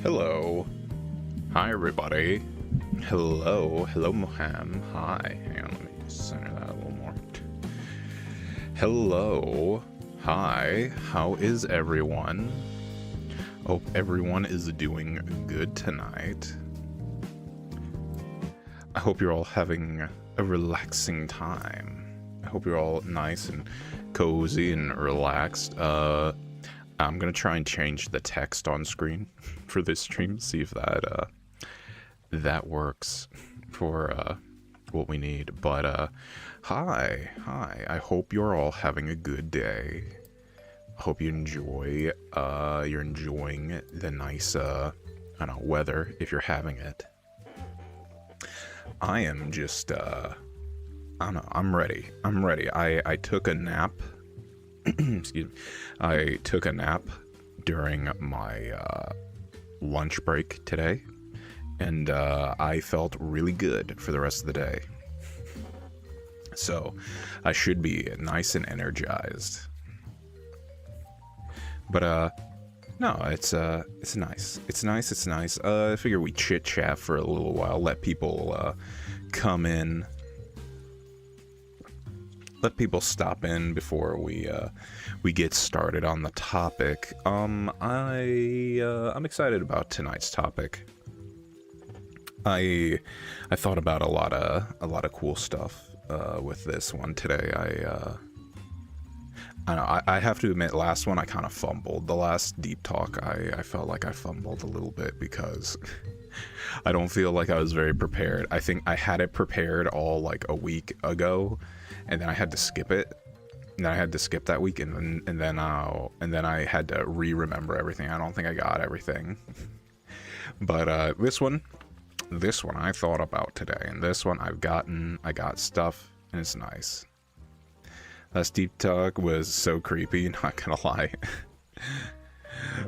Hello. Hi, everybody. Hello, Moham. Hi. Hang on, let me just center that a little more. Hello. Hi. How is everyone? Hope everyone is doing good tonight. I hope you're all having a relaxing time. I hope you're all nice and cozy and relaxed. I'm gonna try and change the text on screen for this stream, see if that works for what we need. But hi. I hope you're all having a good day. I hope you enjoy. You're enjoying the nice I don't know, weather if you're having it. I am just I don't know. I'm ready. I took a nap. Excuse me. I took a nap during my lunch break today, and I felt really good for the rest of the day. So I should be nice and energized. But no, it's nice. It's nice. I figure we chit chat for a little while, let people come in. Let people stop in before we get started on the topic. I'm excited about tonight's topic. I thought about a lot of cool stuff with this one today. I have to admit, last one I kind of fumbled. The last deep talk, I felt like I fumbled a little bit because I don't feel like I was very prepared. I think I had it prepared all like a week ago, and then I had to skip it. And then I had to skip that week, and then I had to remember everything. I don't think I got everything. But this one I thought about today, and this one I got stuff, and it's nice. Last deep talk was so creepy, not gonna lie.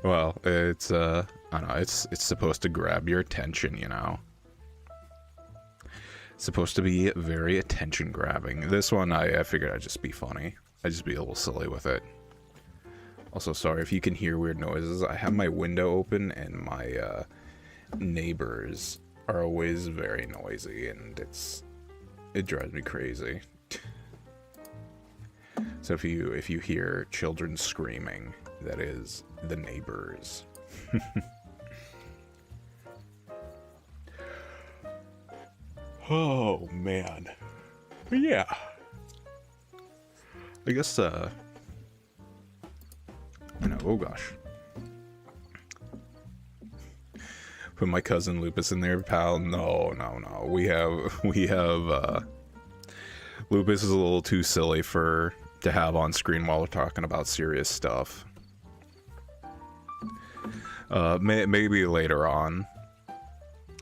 Well, it's I don't know, it's supposed to grab your attention, you know. It's supposed to be very attention grabbing. This one I figured I'd just be funny. I'd just be a little silly with it. Also, sorry if you can hear weird noises. I have my window open and my neighbors are always very noisy, and it drives me crazy. So if you hear children screaming, that is the neighbors. Oh man. But yeah. I guess I know, oh gosh. Put my cousin Lupus in there, pal. No. We have Lupus is a little too silly to have on screen while we're talking about serious stuff. Maybe later on,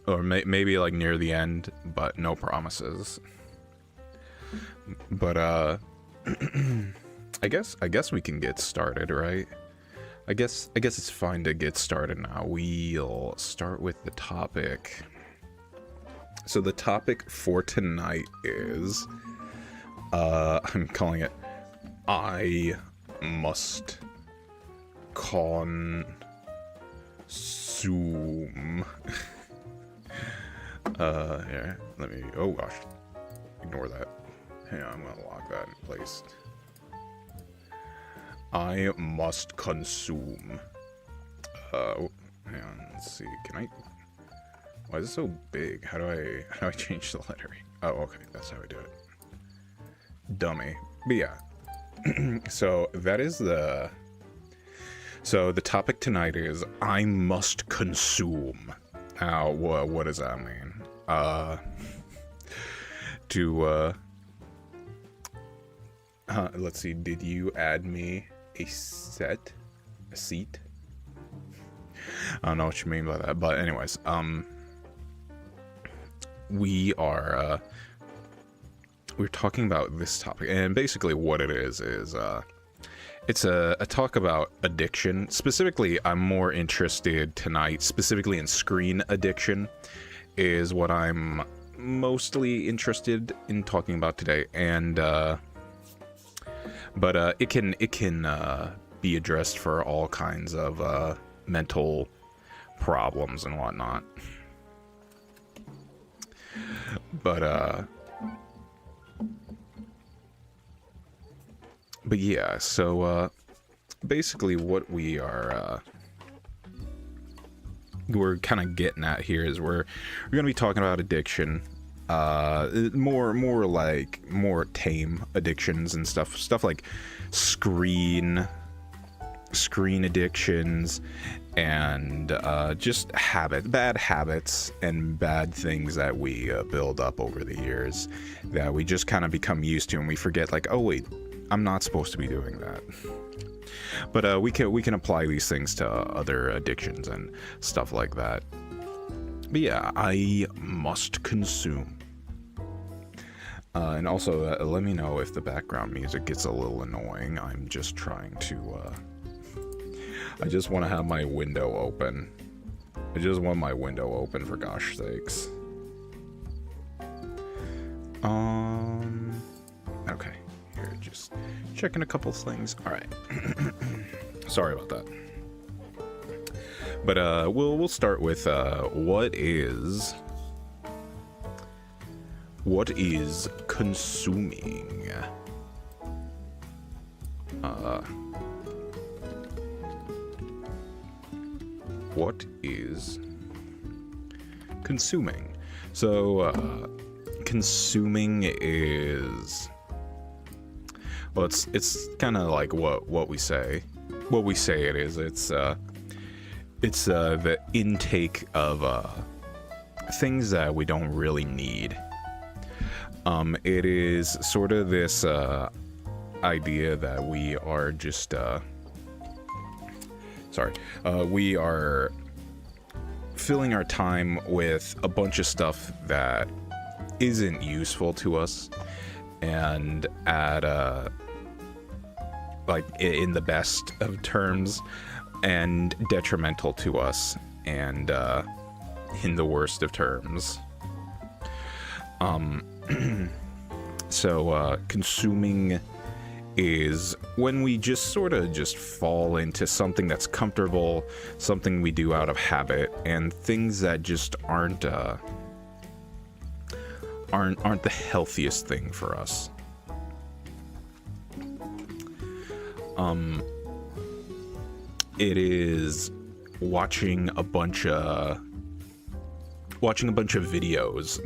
or maybe like near the end, but no promises. But I guess we can get started, right? I guess it's fine to get started now. We'll start with the topic. So the topic for tonight is I'm calling it I must consume. Here, let me, oh gosh, ignore that. Hang on, I'm gonna lock that in place. I must consume. Oh, hang on, let's see, can I, why is it so big? How do I change the lettering? Oh, okay, that's how I do it. Dummy. But yeah. So that is the topic tonight is I must consume. What does that mean? Let's see, did you add me a seat? I don't know what you mean by that, but anyways, we're talking about this topic, and basically what it is it's a talk about addiction. Specifically, I'm more interested tonight, specifically in screen addiction, is what I'm mostly interested in talking about today. And but it can be addressed for all kinds of mental problems and whatnot. But yeah, so basically what we're kind of getting at here is we're going to be talking about addiction, more tame addictions and stuff like screen addictions, and just bad habits and bad things that we build up over the years that we just kind of become used to, and we forget, like, oh wait, I'm not supposed to be doing that. But we can apply these things to other addictions and stuff like that. But yeah, I must consume. And also, let me know if the background music gets a little annoying. I'm just trying to... I just want to have my window open. I just want my window open, for gosh sakes. Okay. Here, just checking a couple things. Alright. Sorry about that. But we'll start with what is consuming? What is consuming? So consuming is, well, it's kind of like what we say it is. It's the intake of things that we don't really need. It is sort of this idea that we are just we are filling our time with a bunch of stuff that isn't useful to us, and at like in the best of terms, and detrimental to us, and in the worst of terms. So consuming is when we just sort of just fall into something that's comfortable, something we do out of habit, and things that just aren't the healthiest thing for us. It is watching a bunch of videos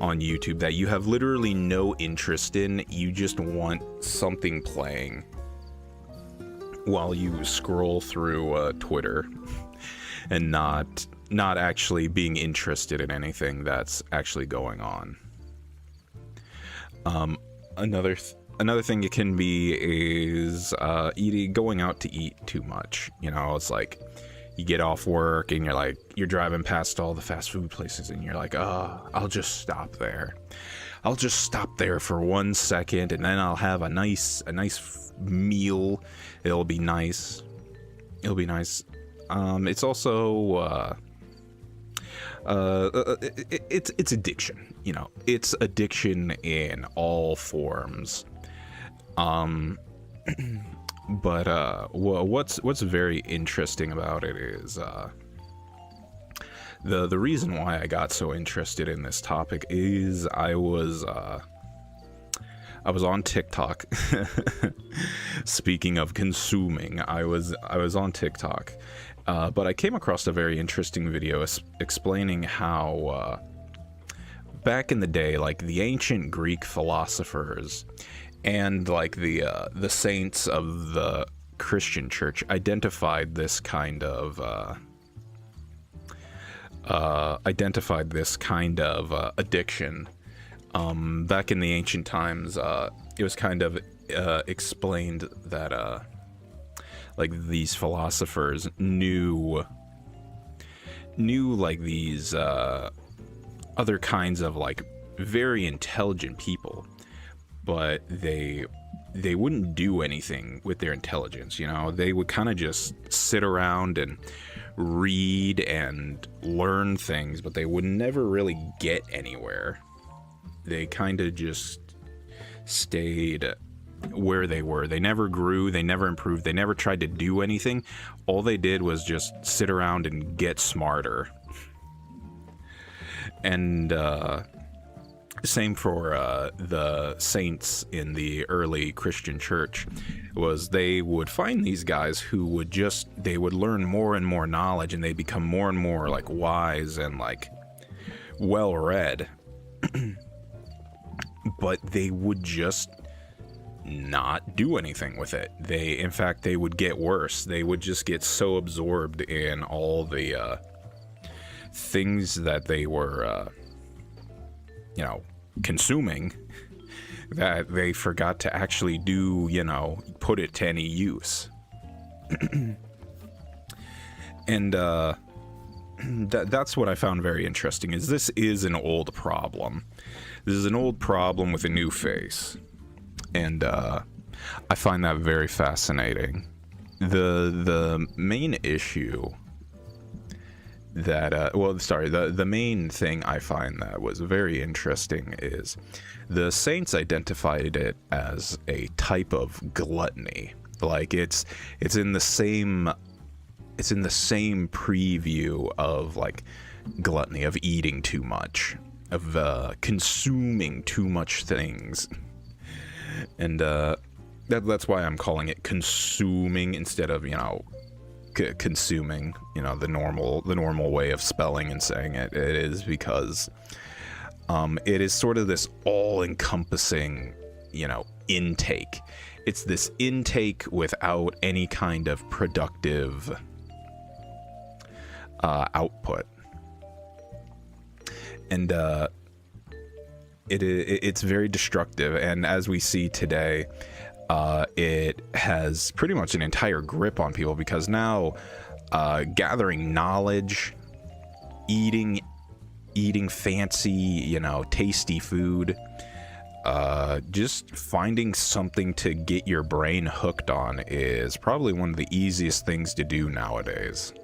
on YouTube that you have literally no interest in. You just want something playing while you scroll through Twitter, and not actually being interested in anything that's actually going on. Another thing it can be is going out to eat too much. You know, it's like you get off work and you're driving past all the fast food places, and you're like, oh, I'll just stop there. I'll just stop there for 1 second, and then I'll have a nice meal. It'll be nice. It's also it's addiction. You know, it's addiction in all forms. But what's very interesting about it is the reason why I got so interested in this topic is I was on TikTok. Speaking of consuming, I was on TikTok, but I came across a very interesting video explaining how back in the day, like the ancient Greek philosophers and like the saints of the Christian church identified this kind of addiction. Back in the ancient times, it was kind of explained that like these philosophers knew like these other kinds of like very intelligent people, but they wouldn't do anything with their intelligence. You know, they would kind of just sit around and read and learn things, but they would never really get anywhere. They kind of just stayed where they were. They never grew, they never improved, they never tried to do anything. All they did was just sit around and get smarter. And same for the saints in the early Christian church, was they would find these guys who would they would learn more and more knowledge, and they become more and more like wise and like well read. But they would just not do anything with it. In fact, they would get worse. They would just get so absorbed in all the things that they were, consuming, that they forgot to actually do, put it to any use. And that's what I found very interesting, is this is an old problem. This is an old problem with a new face. And I find that very fascinating. The main issue that the main thing I find that was very interesting is the saints identified it as a type of gluttony. Like it's in the same preview of like gluttony, of eating too much, of consuming too much things. And that's why I'm calling it consuming instead of, consuming, the normal way of spelling and saying it. It is because it is sort of this all-encompassing, intake. It's this intake without any kind of productive output. And it's very destructive, and as we see today, it has pretty much an entire grip on people, because now gathering knowledge, eating fancy, tasty food, just finding something to get your brain hooked on is probably one of the easiest things to do nowadays.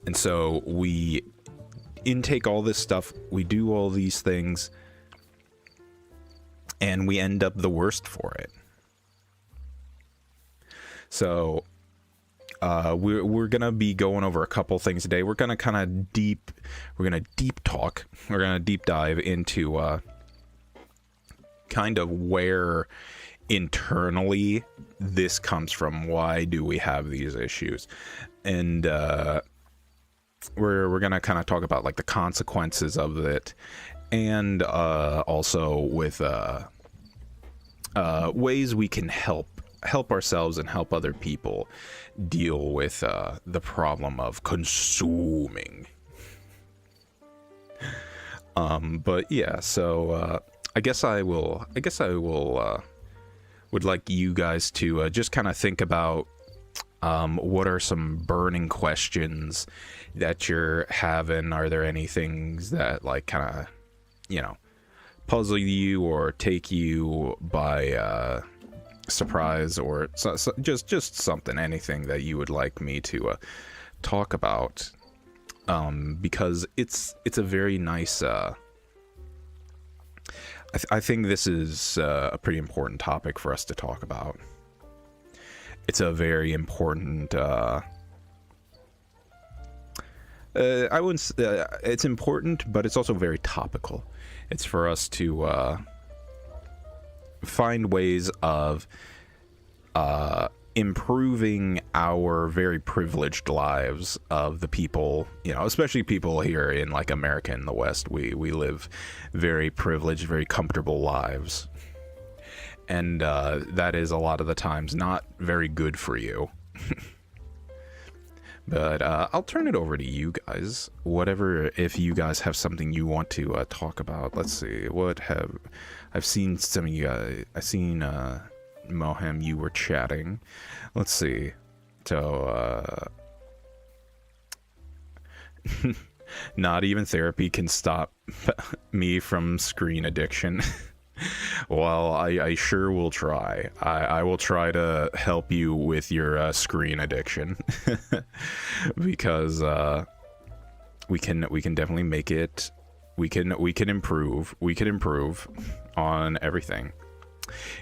And so we intake all this stuff, we do all these things, and we end up the worst for it. So we're gonna be going over a couple things today. We're gonna deep dive into kind of where internally this comes from. Why do we have these issues? And we're gonna kind of talk about like the consequences of it, and also with ways we can help ourselves and help other people deal with the problem of consuming. But yeah, so I guess I will would like you guys to just kind of think about what are some burning questions that you're having. Are there any things that like kind of puzzle you or take you by surprise, or just something, anything that you would like me to talk about, because it's a very nice I think this is a pretty important topic for us to talk about. It's a very important I wouldn't it's important, but it's also very topical. It's for us to find ways of improving our very privileged lives of the people, especially people here in like America and the West. We live very privileged, very comfortable lives. And that is a lot of the times not very good for you. But I'll turn it over to you guys. If you guys have something you want to talk about. Let's see. I've seen some of you guys. I've seen Mohem, you were chatting. Let's see. So, not even therapy can stop me from screen addiction. Well, I sure will try. I will try to help you with your screen addiction. Because we can definitely make it. We can improve on everything.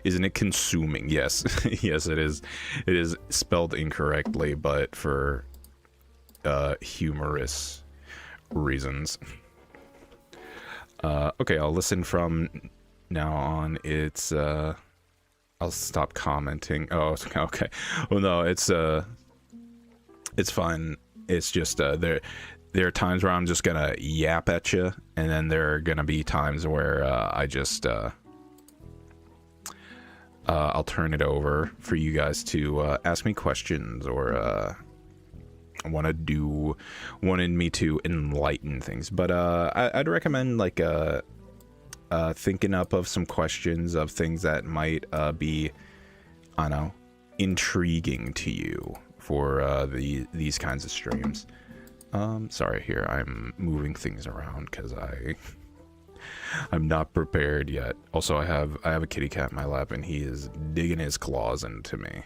Isn't it consuming? Yes. Yes, it is. It is spelled incorrectly, but for humorous reasons. Okay, I'll listen from now on. It's I'll stop commenting. Oh, okay. Well, no, it's fine. It's just there are times where I'm just gonna yap at you, and then there are gonna be times where I just I'll turn it over for you guys to ask me questions, or wanted me to enlighten things. But I'd recommend like thinking up of some questions of things that might be, I don't know, intriguing to you for these kinds of streams. Sorry, here I'm moving things around because I'm not prepared yet. Also, I have a kitty cat in my lap, and he is digging his claws into me.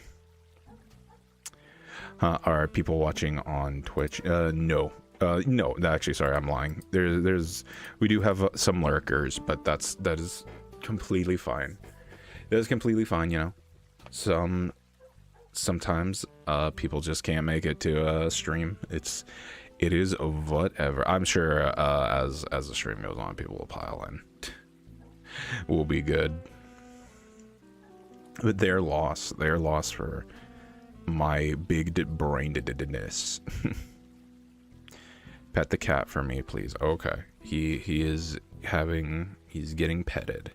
Are people watching on Twitch? No. No, actually, sorry, I'm lying. We do have some lurkers, but that is completely fine. That is completely fine, you know. Sometimes people just can't make it to a stream. It is whatever. I'm sure as the stream goes on, people will pile in. We'll be good. But their loss for my big brainedness. Pet the cat for me, please. Okay. He's getting petted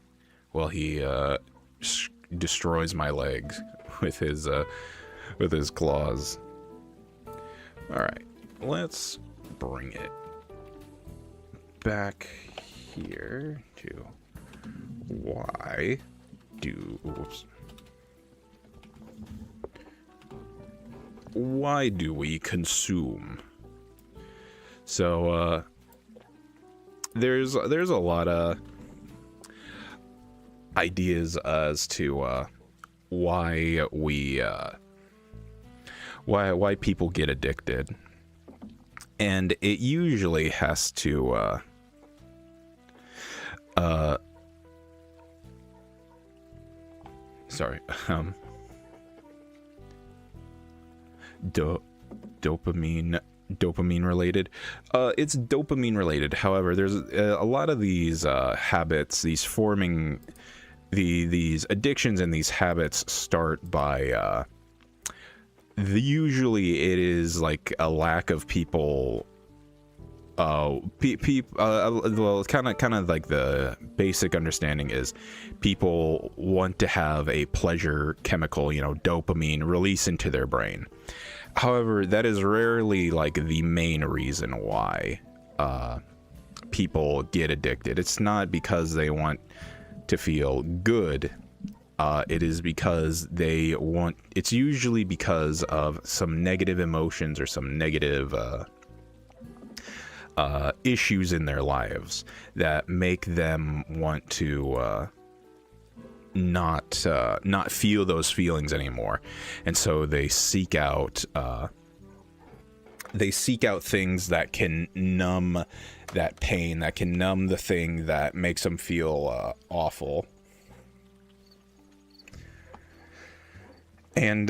while he destroys my legs with his claws. All right. Let's bring it back here to why do we consume? So there's a lot of ideas as to why people get addicted, and it usually has to dopamine related. It's dopamine related. However, there's a lot of these habits, these addictions and these habits start by usually it is like a lack of people. Well, kind of like the basic understanding is people want to have a pleasure chemical, you know, dopamine, release into their brain. However, that is rarely like the main reason why people get addicted. It's not because they want to feel good. It is because it's usually because of some negative emotions or some negative issues in their lives that make them want to not feel those feelings anymore, and so they seek out things that can numb that pain, that can numb the thing that makes them feel awful. And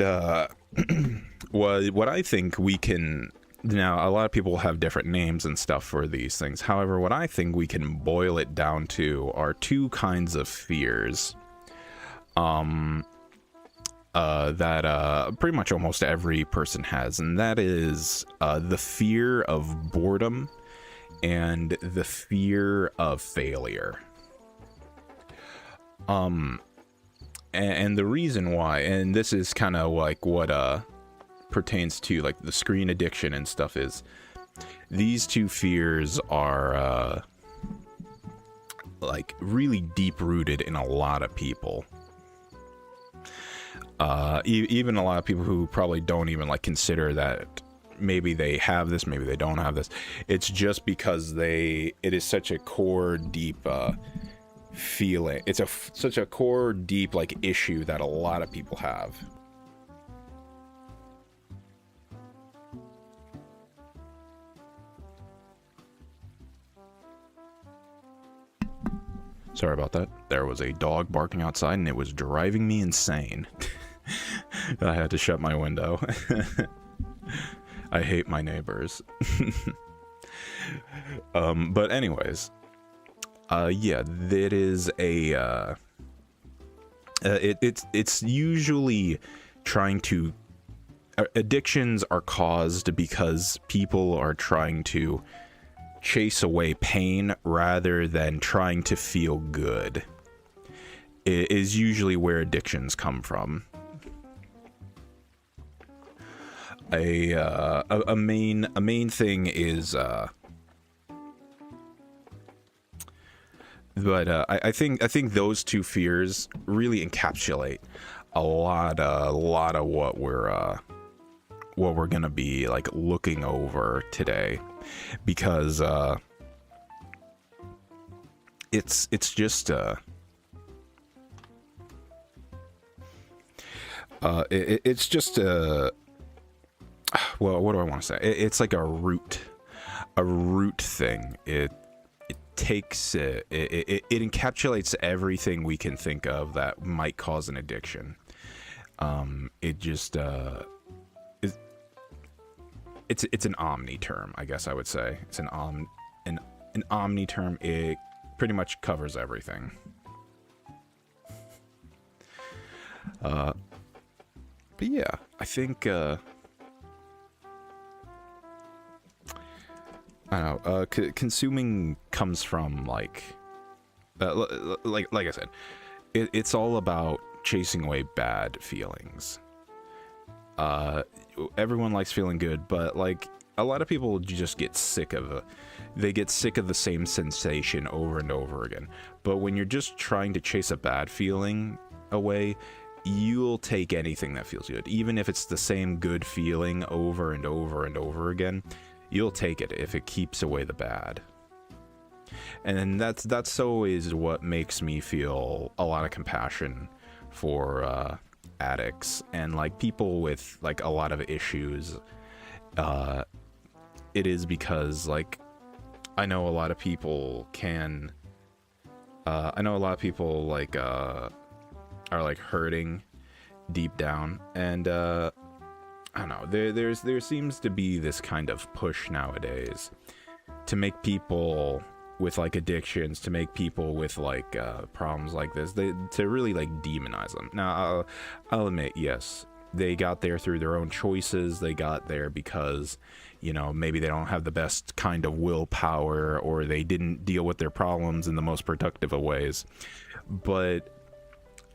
what I think we can now, a lot of people have different names and stuff for these things. However, what I think we can boil it down to are two kinds of fears that pretty much almost every person has, and that is the fear of boredom and the fear of failure. And the reason why, and this is kind of like what pertains to like the screen addiction and stuff, is these two fears are like really deep rooted in a lot of people. Even a lot of people who probably don't even like consider that maybe they have this, maybe they don't have this. It's just because it is such a core deep feeling. It's such a core deep like issue that a lot of people have. Sorry about that. There was a dog barking outside and it was driving me insane. I had to shut my window. I hate my neighbors. But anyways, yeah, that is a, it's usually trying to, addictions are caused because people are trying to chase away pain rather than trying to feel good. It is usually where addictions come from. A main thing is I think those two fears really encapsulate a lot of what we're gonna be like looking over today, because it's just it's just well, what do I want to say? It's like a root thing. It takes it encapsulates everything we can think of that might cause an addiction. It just it's an omni term, I guess I would say. It's an omni term. It pretty much covers everything. But yeah, I think I don't know. Consuming comes from like I said, it's all about chasing away bad feelings. Everyone likes feeling good, but like a lot of people just get sick of the same sensation over and over again. But when you're just trying to chase a bad feeling away, you'll take anything that feels good, even if it's the same good feeling over and over and over again. You'll take it if it keeps away the bad. And that's always what makes me feel a lot of compassion for addicts and like people with like a lot of issues. It is because like I know a lot of people like are like hurting deep down, and I don't know, there seems to be this kind of push nowadays to make people with like addictions, to make people with like problems like this, to really like demonize them. Now I'll admit, yes, they got there through their own choices. They got there because, you know, maybe they don't have the best kind of willpower, or they didn't deal with their problems in the most productive of ways. But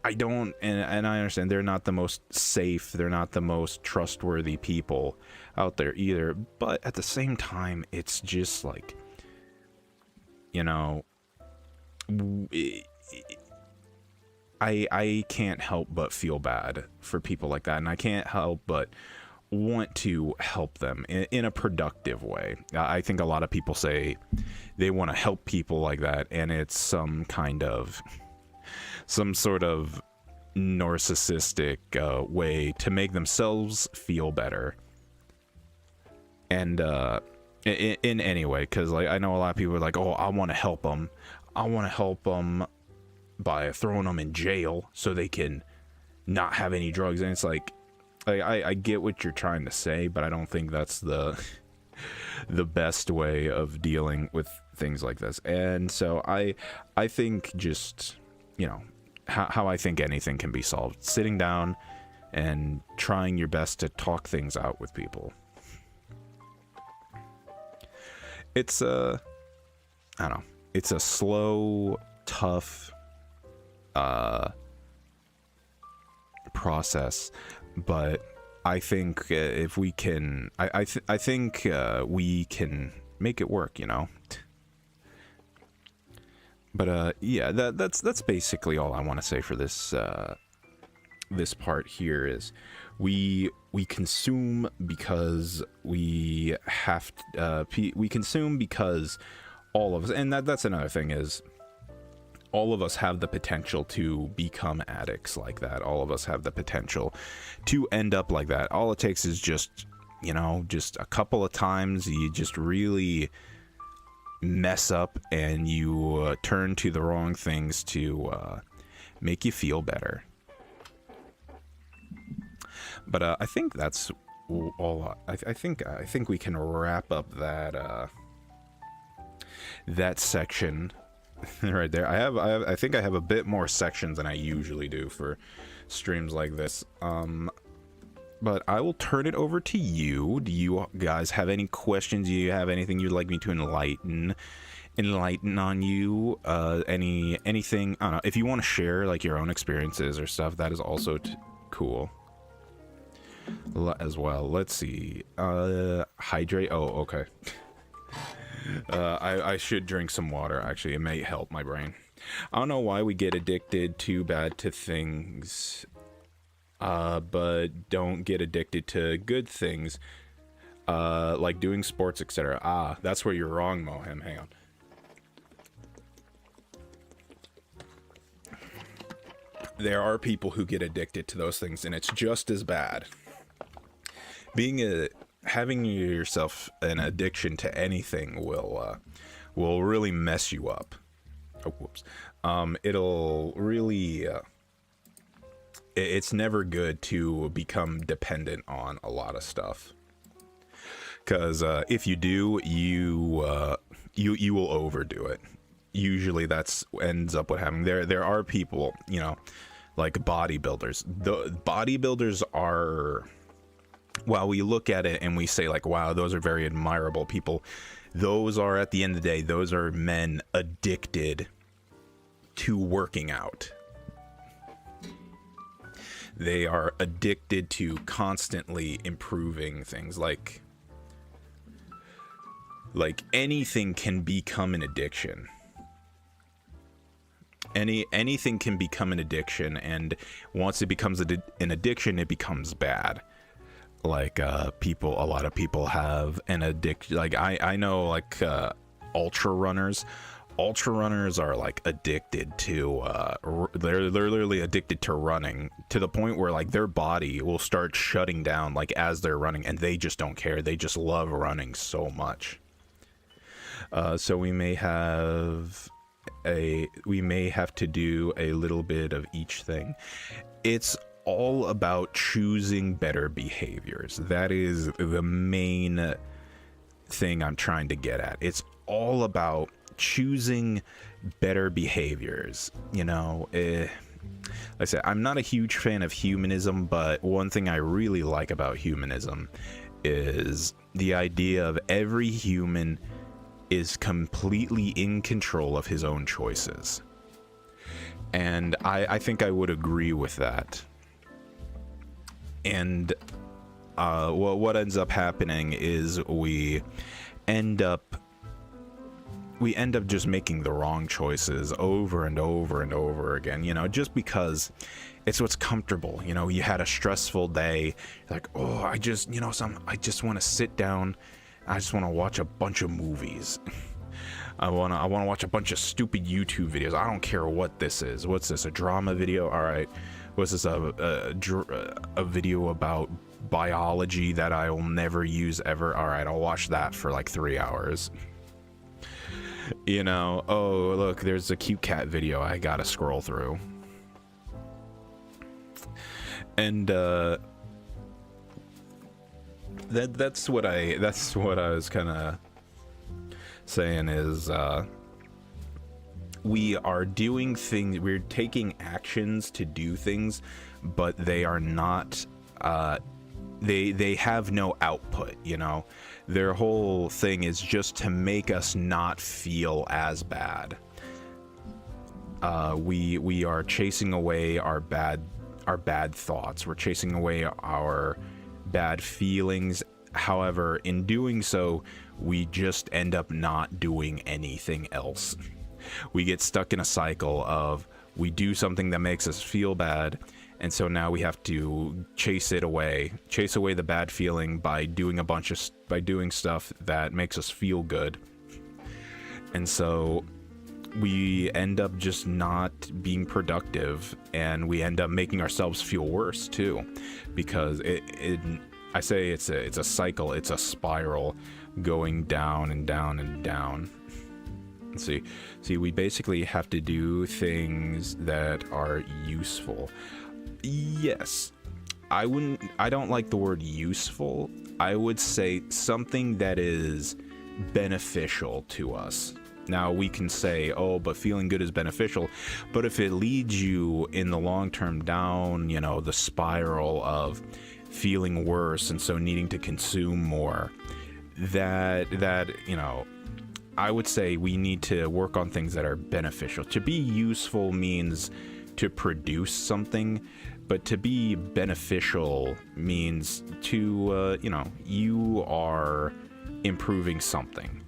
I don't, and I understand they're not the most safe, they're not the most trustworthy people out there either, but at the same time, it's just like, you know, I can't help but feel bad for people like that, and I can't help but want to help them in a productive way. I think a lot of people say they want to help people like that, and it's some sort of narcissistic way to make themselves feel better. And in any way, because like I know a lot of people are like, oh, I want to help them by throwing them in jail so they can not have any drugs. And it's like I get what you're trying to say, but I don't think that's the best way of dealing with things like this. And so I think just, you know, how I think anything can be solved, sitting down and trying your best to talk things out with people. It's I don't know, it's a slow, tough process, but I think if we can, I think we can make it work, you know. But yeah, that's basically all I want to say for this this part here. Is we consume because we have to, we consume because all of us, and that's another thing, is all of us have the potential to become addicts like that. All of us have the potential to end up like that. All it takes is just, you know, just a couple of times you just really mess up and you turn to the wrong things to make you feel better. But I think that's all. I think we can wrap up that that section right there. I think I have a bit more sections than I usually do for streams like this. But I will turn it over to you. Do you guys have any questions? Do you have anything you'd like me to enlighten on you? Anything? I don't know. If you want to share like your own experiences or stuff, that is also cool as well. Let's see. Hydrate. Oh, okay. I should drink some water. Actually, it may help my brain. I don't know why we get addicted too bad to things. But don't get addicted to good things, like doing sports, etc. Ah, that's where you're wrong, Mohem. Hang on. There are people who get addicted to those things, and it's just as bad. Having yourself an addiction to anything will really mess you up. Oh, whoops. It'll really. It's never good to become dependent on a lot of stuff, because if you do, you will overdo it. Usually that's ends up what happening. There are people, you know, like bodybuilders. The bodybuilders are, while we look at it and we say like, wow, those are very admirable people, those are, at the end of the day, those are men addicted to working out. They are addicted to constantly improving things. Like anything can become an addiction. Anything can become an addiction, and once it becomes an addiction, it becomes bad. Like a lot of people have an addiction. Like I know, like ultra runners. Ultra runners are like addicted to they're literally addicted to running, to the point where like their body will start shutting down like as they're running, and they just don't care. They just love running so much. So we may have to do a little bit of each thing. It's all about choosing better behaviors. That is the main thing I'm trying to get at. It's all about choosing better behaviors. You know, like I said, I'm not a huge fan of humanism, but one thing I really like about humanism is the idea of every human is completely in control of his own choices. And I think I would agree with that. And what ends up happening is we end up just making the wrong choices over and over and over again, you know, just because it's what's comfortable. You know, you had a stressful day, like, oh, I just want to sit down, I just want to watch a bunch of movies. I want to watch a bunch of stupid YouTube videos. I don't care what this is. What's this, a drama video? All right. What's this, a video about biology that I will never use ever? All right, I'll watch that for like 3 hours. You know, oh, look, there's a cute cat video I gotta scroll through. And that's what I was kind of saying is we are doing things, we're taking actions to do things, but they are not they have no output, you know. Their whole thing is just to make us not feel as bad. We are chasing away our bad thoughts. We're chasing away our bad feelings. However, in doing so, we just end up not doing anything else. We get stuck in a cycle of we do something that makes us feel bad, and so now we have to chase away the bad feeling by doing stuff that makes us feel good. And so we end up just not being productive, and we end up making ourselves feel worse too, because I say it's a cycle, it's a spiral going down and down and down. See, we basically have to do things that are useful. Yes, I don't like the word useful. I would say something that is beneficial to us. Now, we can say, oh, but feeling good is beneficial. But if it leads you in the long term down, the spiral of feeling worse and so needing to consume more, that I would say we need to work on things that are beneficial. To be useful means to produce something, but to be beneficial means to, you are improving something.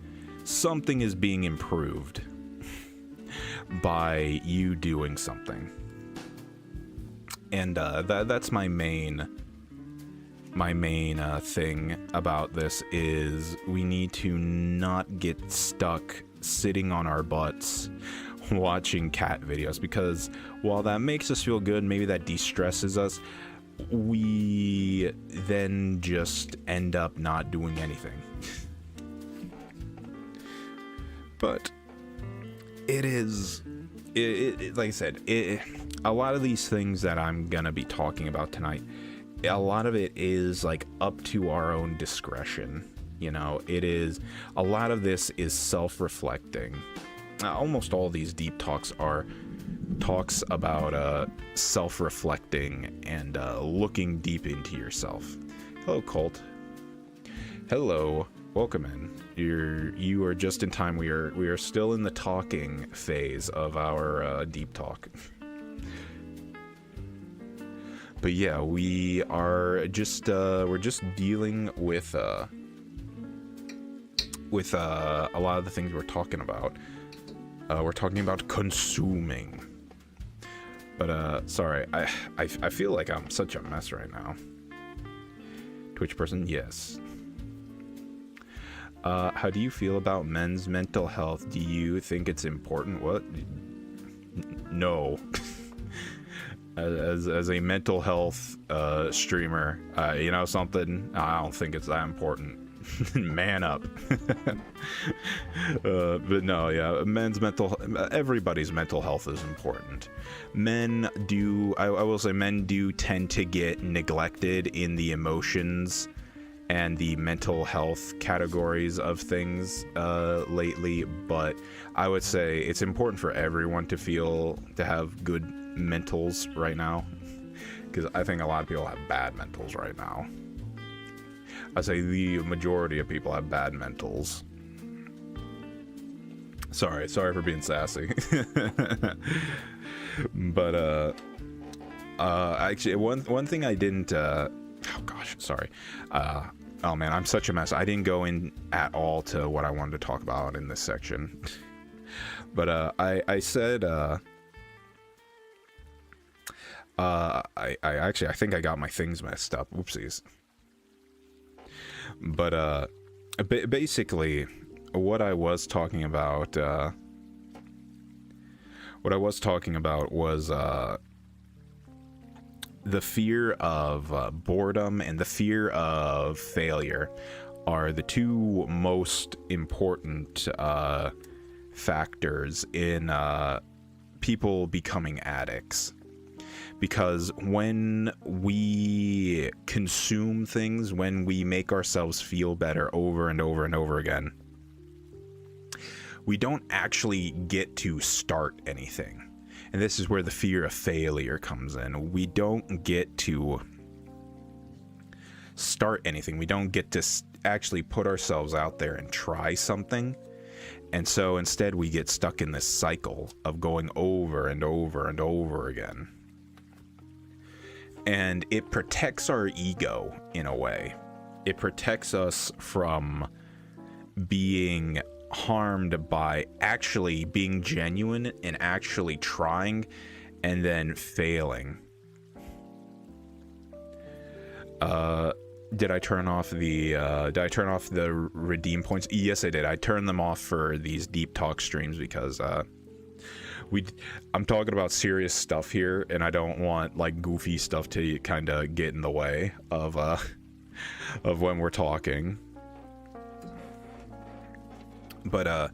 Something is being improved by you doing something. And that's my main thing about this is we need to not get stuck sitting on our butts watching cat videos, because while that makes us feel good, maybe that de-stresses us, we then just end up not doing anything. But it is, like I said, a lot of these things that I'm gonna be talking about tonight, a lot of it is like up to our own discretion. It is, a lot of this is self-reflecting. Almost all these deep talks are talks about self-reflecting and looking deep into yourself. Hello, Colt. Hello, welcome in. You are just in time. We are still in the talking phase of our deep talk. But yeah, we are just we're just dealing with a lot of the things we're talking about. We're talking about consuming. But sorry, I feel like I'm such a mess right now. Twitch person, yes. How do you feel about men's mental health? Do you think it's important? What? No. As a mental health streamer, something, I don't think it's that important. Man up. But no, yeah, everybody's mental health is important. Men do, I will say, men do tend to get neglected in the emotions and the mental health categories of things lately, but I would say it's important for everyone to have good mentals right now, because I think a lot of people have bad mentals right now. I'd say the majority of people have bad mentals. Sorry for being sassy. But actually, one thing I didn't oh gosh, sorry. Oh man, I'm such a mess. I didn't go in at all to what I wanted to talk about in this section. But I said I actually, I think I got my things messed up. Whoopsies. But basically, what I was talking about was the fear of boredom and the fear of failure are the two most important factors in people becoming addicts. Because when we consume things, when we make ourselves feel better over and over and over again, we don't actually get to start anything. And this is where the fear of failure comes in. We don't get to start anything. We don't get to actually put ourselves out there and try something. And so instead we get stuck in this cycle of going over and over and over again. And it protects our ego in a way. It protects us from being harmed by actually being genuine and actually trying and then failing. Did I turn off the redeem points? Yes, I did. I turned them off for these deep talk streams because I'm talking about serious stuff here, and I don't want like goofy stuff to kind of get in the way of when we're talking. But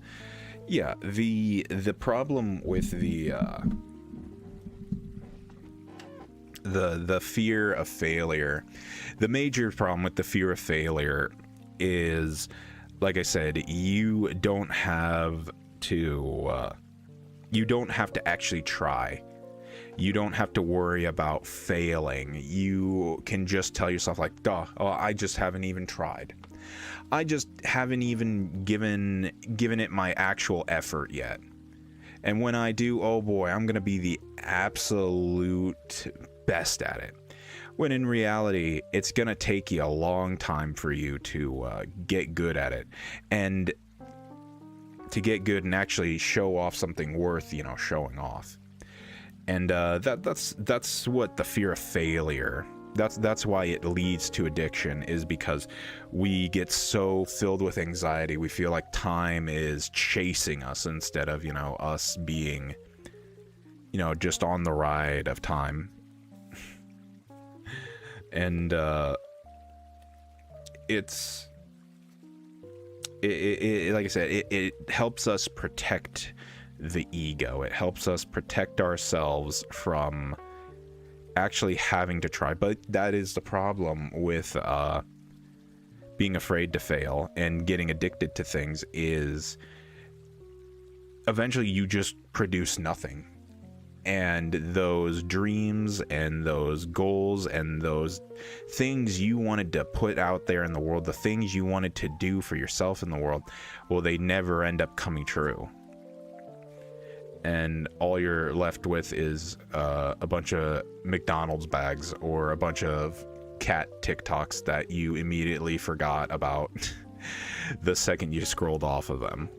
Yeah, the problem with the fear of failure, the major problem with the fear of failure is, like I said, you don't have to actually try. You don't have to worry about failing. You can just tell yourself, like, duh, oh, I just haven't even tried. I just haven't even given it my actual effort yet. And when I do, oh boy, I'm gonna be the absolute best at it. When in reality, it's gonna take you a long time for you to get good at it, and to get good and actually show off something worth, showing off. And that's what the fear of failure. That's why it leads to addiction, is because we get so filled with anxiety. We feel like time is chasing us instead of, us being, just on the ride of time. And it's like I said, it helps us protect the ego. It helps us protect ourselves from actually having to try. But that is the problem with being afraid to fail and getting addicted to things, is eventually you just produce nothing. And those dreams and those goals and those things you wanted to put out there in the world, the things you wanted to do for yourself in the world, well, they never end up coming true. And all you're left with is a bunch of McDonald's bags or a bunch of cat TikToks that you immediately forgot about the second you scrolled off of them.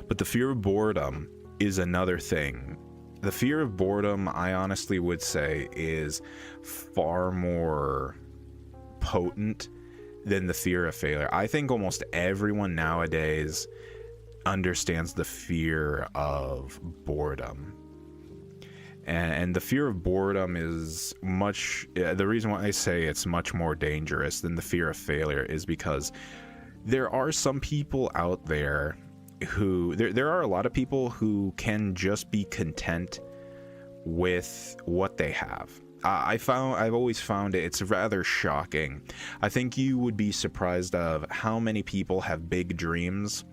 But the fear of boredom is another thing. The fear of boredom, I honestly would say, is far more potent than the fear of failure. I think almost everyone nowadays understands the fear of boredom. And the fear of boredom is much... the reason why I say it's much more dangerous than the fear of failure is because there are some people out there who... There are a lot of people who can just be content with what they have. I've always found it's rather shocking. I think you would be surprised of how many people have big dreams.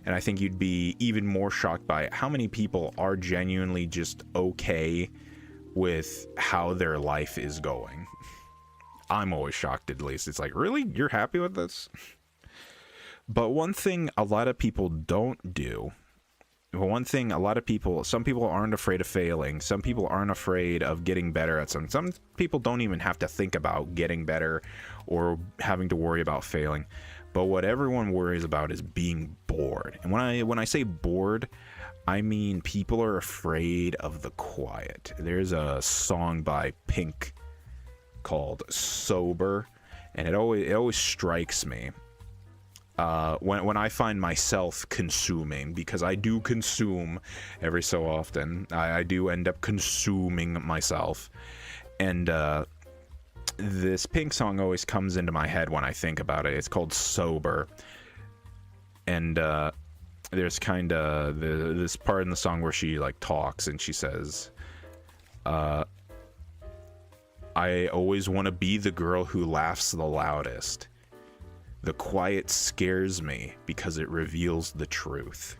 And I think you'd be even more shocked by how many people are genuinely just okay with how their life is going. I'm always shocked, at least. It's like, really? You're happy with this? But one thing a lot of people don't do, some people aren't afraid of failing. Some people aren't afraid of getting better at something. Some people don't even have to think about getting better or having to worry about failing. But what everyone worries about is being bored. And when I say bored, I mean people are afraid of the quiet. There's a song by Pink called Sober, and it always strikes me when I find myself consuming, because I do consume every so often. I do end up consuming myself. And this Pink song always comes into my head when I think about it. It's called Sober. And there's kind of this part in the song where she like talks and she says, I always want to be the girl who laughs the loudest. The quiet scares me because it reveals the truth.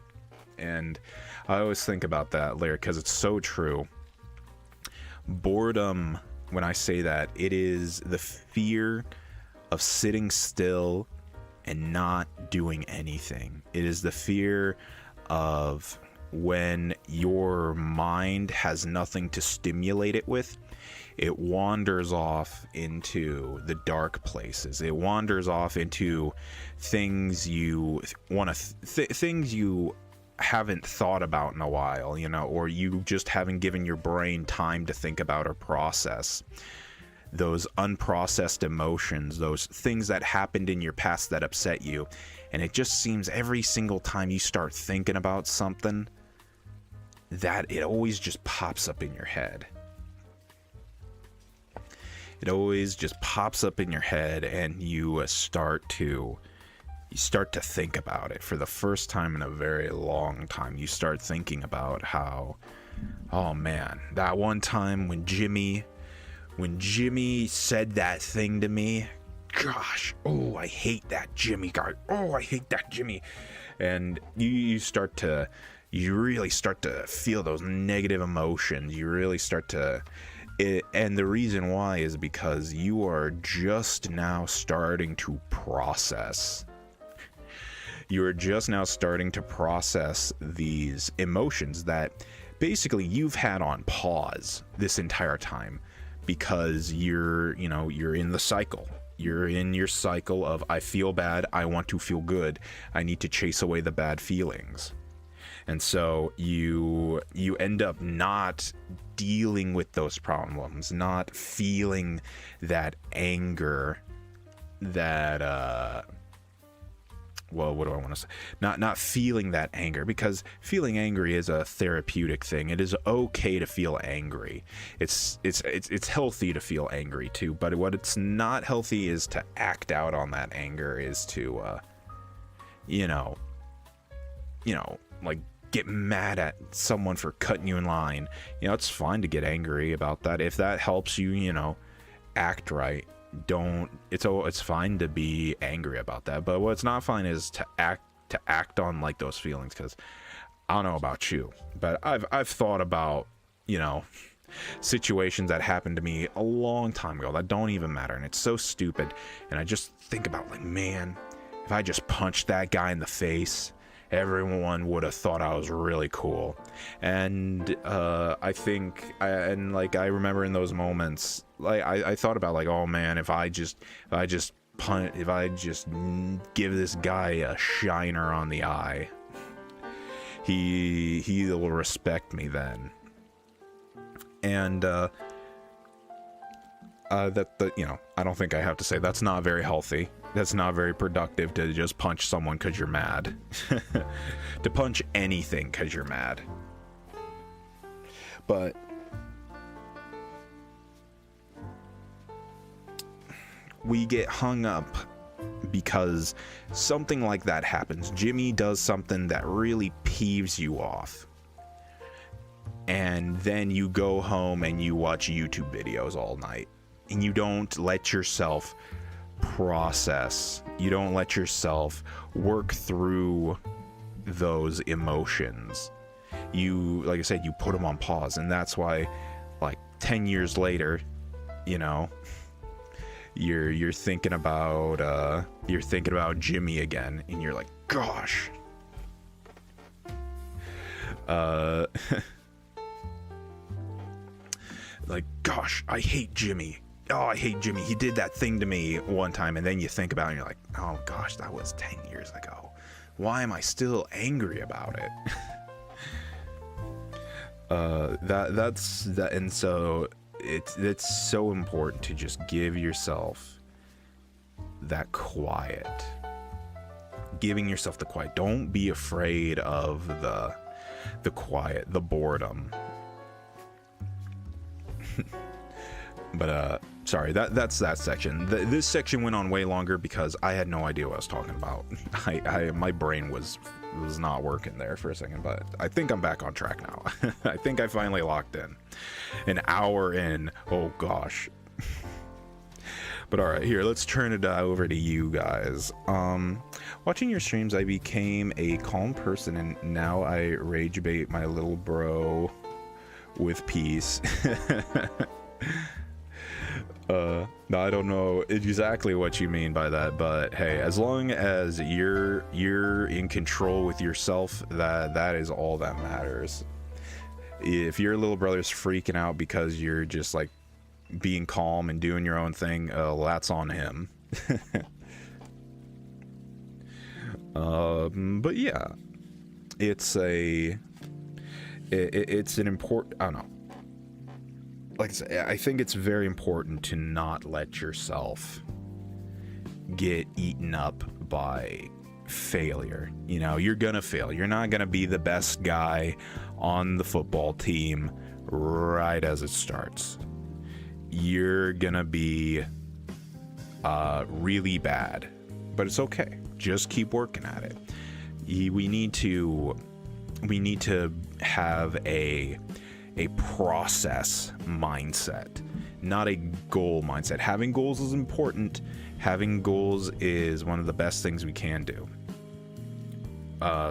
And I always think about that lyric because it's so true. Boredom, when I say that, it is the fear of sitting still and not doing anything. It is the fear of when your mind has nothing to stimulate it with. It wanders off into the dark places. It wanders off into things you want to, things you haven't thought about in a while, or you just haven't given your brain time to think about or process. Those unprocessed emotions, those things that happened in your past that upset you. And it just seems every single time you start thinking about something, that it always just pops up in your head. It always just pops up in your head, and you start to you start to think about it for the first time in a very long time. You start thinking about how, oh man, that one time when Jimmy said that thing to me, gosh, oh, I hate that Jimmy guy. Oh, I hate that Jimmy. And you really start to feel those negative emotions. You really start to, and the reason why is because you are just now starting to process. You are just now starting to process these emotions that basically you've had on pause this entire time, because you're in the cycle. You're in your cycle of, I feel bad, I want to feel good, I need to chase away the bad feelings. And so you end up not dealing with those problems, not feeling that anger, that well, what do I want to say? Not feeling that anger, because feeling angry is a therapeutic thing. It is okay to feel angry. It's healthy to feel angry too. But what it's not healthy is to act out on that anger. Is to, like get mad at someone for cutting you in line. It's fine to get angry about that if that helps you. Act right. It's fine to be angry about that, but what's not fine is to act on like those feelings, because I don't know about you, but I've thought about situations that happened to me a long time ago that don't even matter, and it's so stupid, and I just think about, like, man, if I just punched that guy in the face, everyone would have thought I was really cool. And I remember in those moments, like, I thought about, like, oh man, if I just give this guy a shiner on the eye, he'll respect me then. And I don't think I have to say that's not very healthy. That's not very productive to just punch someone because you're mad. To punch anything because you're mad. But we get hung up because something like that happens. Jimmy does something that really peeves you off. And then you go home and you watch YouTube videos all night. And you don't let yourself process. You don't let yourself work through those emotions. You, like I said, you put them on pause. And that's why, like, 10 years later, you're thinking about Jimmy again, and you're like, gosh. Like, gosh, I hate Jimmy. Oh, I hate Jimmy. He did that thing to me one time. And then you think about it and you're like, oh gosh, that was 10 years ago. Why am I still angry about it? That's that. And so it's so important to just give yourself that quiet. Giving yourself the quiet. Don't be afraid of the quiet, the boredom. But sorry, that's that section. This section went on way longer because I had no idea what I was talking about. My brain was not working there for a second, but I think I'm back on track now. I think I finally locked in. An hour in. Oh gosh. But all right, here, let's turn it over to you guys. Watching your streams, I became a calm person, and now I rage bait my little bro with peace. No, I don't know exactly what you mean by that, but hey, as long as you're in control with yourself, that is all that matters. If your little brother's freaking out because you're just like being calm and doing your own thing, that's on him. But yeah, it's an important, I don't know. Like I said, I think it's very important to not let yourself get eaten up by failure. You're gonna fail. You're not gonna be the best guy on the football team right as it starts. You're gonna be really bad but it's okay. Just keep working at it. We need to have a process mindset, not a goal mindset. Having goals is important. Having goals is one of the best things we can do.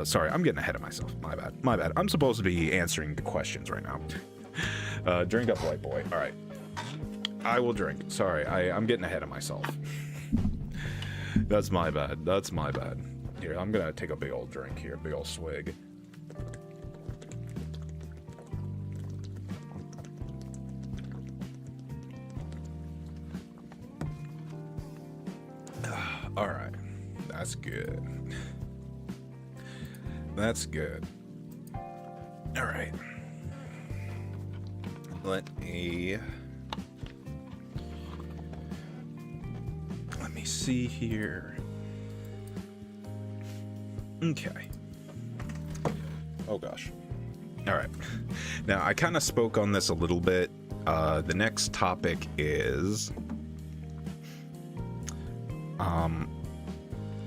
Sorry, I'm getting ahead of myself. My bad. I'm supposed to be answering the questions right now. Drink up, white boy. All right. I will drink. Sorry, I'm getting ahead of myself. That's my bad. Here, I'm gonna take a big old drink here. Big old swig. All right. That's good. That's good. All right. Let me see here. Okay. Oh gosh. All right. Now I kind of spoke on this a little bit. The next topic is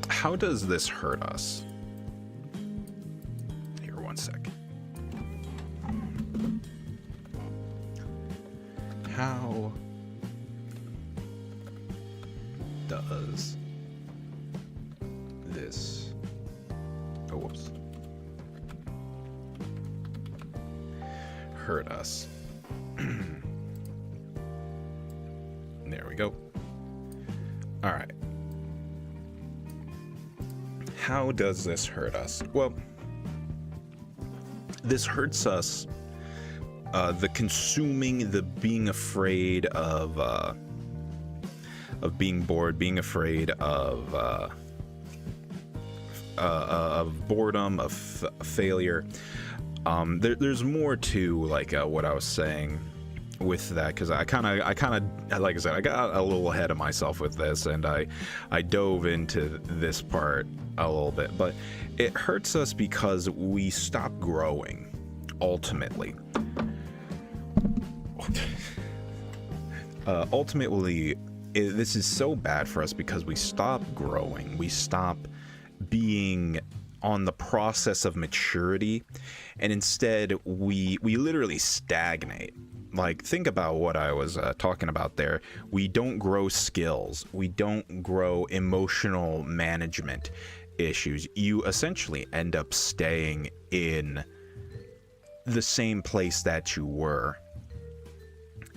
how does this hurt us? Here, one sec. How does this hurt us? There we go. All right. How does this hurt us? Well, this hurts us. The consuming, the being afraid of being bored, being afraid of boredom, of failure. There's more to like what I was saying with that, because I kind of, like I said, I got a little ahead of myself with this, and I dove into this part a little bit. But it hurts us because we stop growing. Ultimately, this is so bad for us because we stop growing. We stop being on the process of maturity, and instead we literally stagnate. Like, think about what I was talking about there. We don't grow skills. We don't grow emotional management issues. You essentially end up staying in the same place that you were.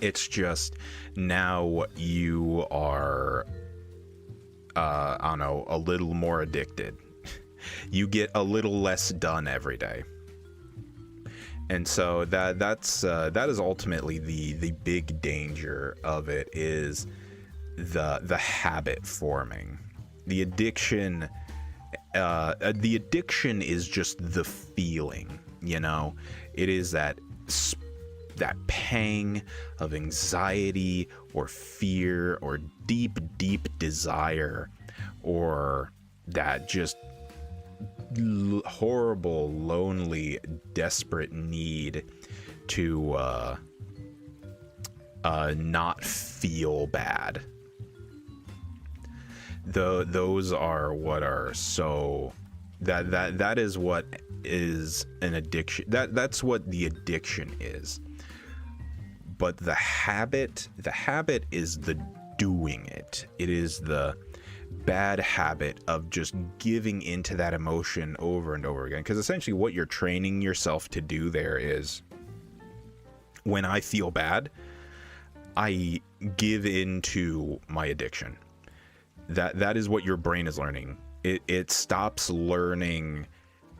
It's just now you are, I don't know, a little more addicted. You get a little less done every day. And so that is ultimately the big danger of it, is the habit forming. The addiction is just the feeling, you know. It is that pang of anxiety or fear or deep desire, or that just horrible, lonely, desperate need to not feel bad. Those are what are so that is what is an addiction. That's what the addiction is. But the habit is the doing it. It is the bad habit of just giving into that emotion over and over again. Because essentially what you're training yourself to do there is, when I feel bad, I give into my addiction. That is what your brain is learning. It stops learning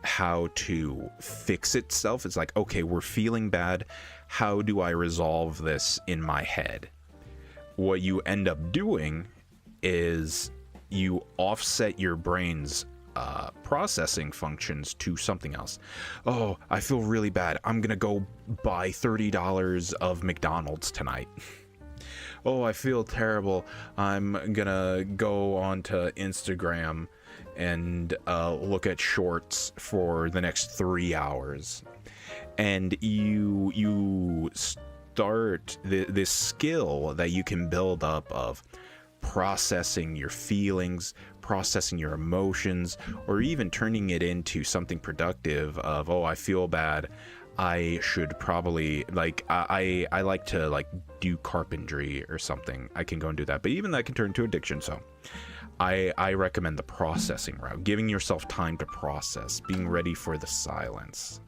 how to fix itself. It's like, okay, we're feeling bad. How do I resolve this in my head? What you end up doing is you offset your brain's processing functions to something else. Oh, I feel really bad. I'm gonna go buy $30 of McDonald's tonight. Oh, I feel terrible. I'm gonna go onto Instagram and look at shorts for the next 3 hours. And you start this skill that you can build up of processing your feelings, processing your emotions, or even turning it into something productive of, oh, I feel bad, I should probably, like, I like to, like, do carpentry or something. I can go and do that, but even that can turn into addiction. So I recommend the processing route, giving yourself time to process, being ready for the silence.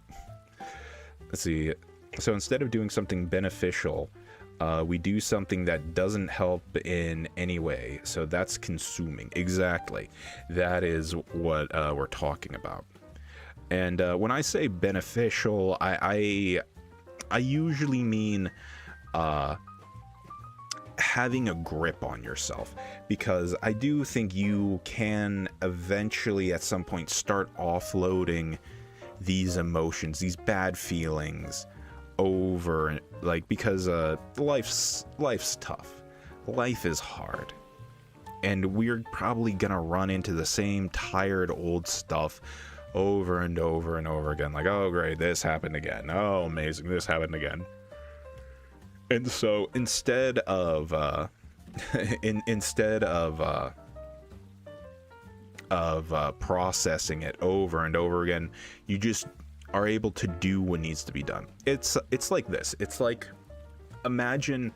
Let's see. So instead of doing something beneficial, we do something that doesn't help in any way. So that's consuming. Exactly. That is what we're talking about. And when I say beneficial, I usually mean having a grip on yourself, because I do think you can eventually at some point start offloading these emotions, these bad feelings over, like, because life's tough. Life is hard. And we're probably gonna run into the same tired old stuff over and over and over again. Like, oh great, this happened again. Oh amazing, this happened again. And so instead of processing it over and over again, you just are able to do what needs to be done. It's like this. It's like, imagine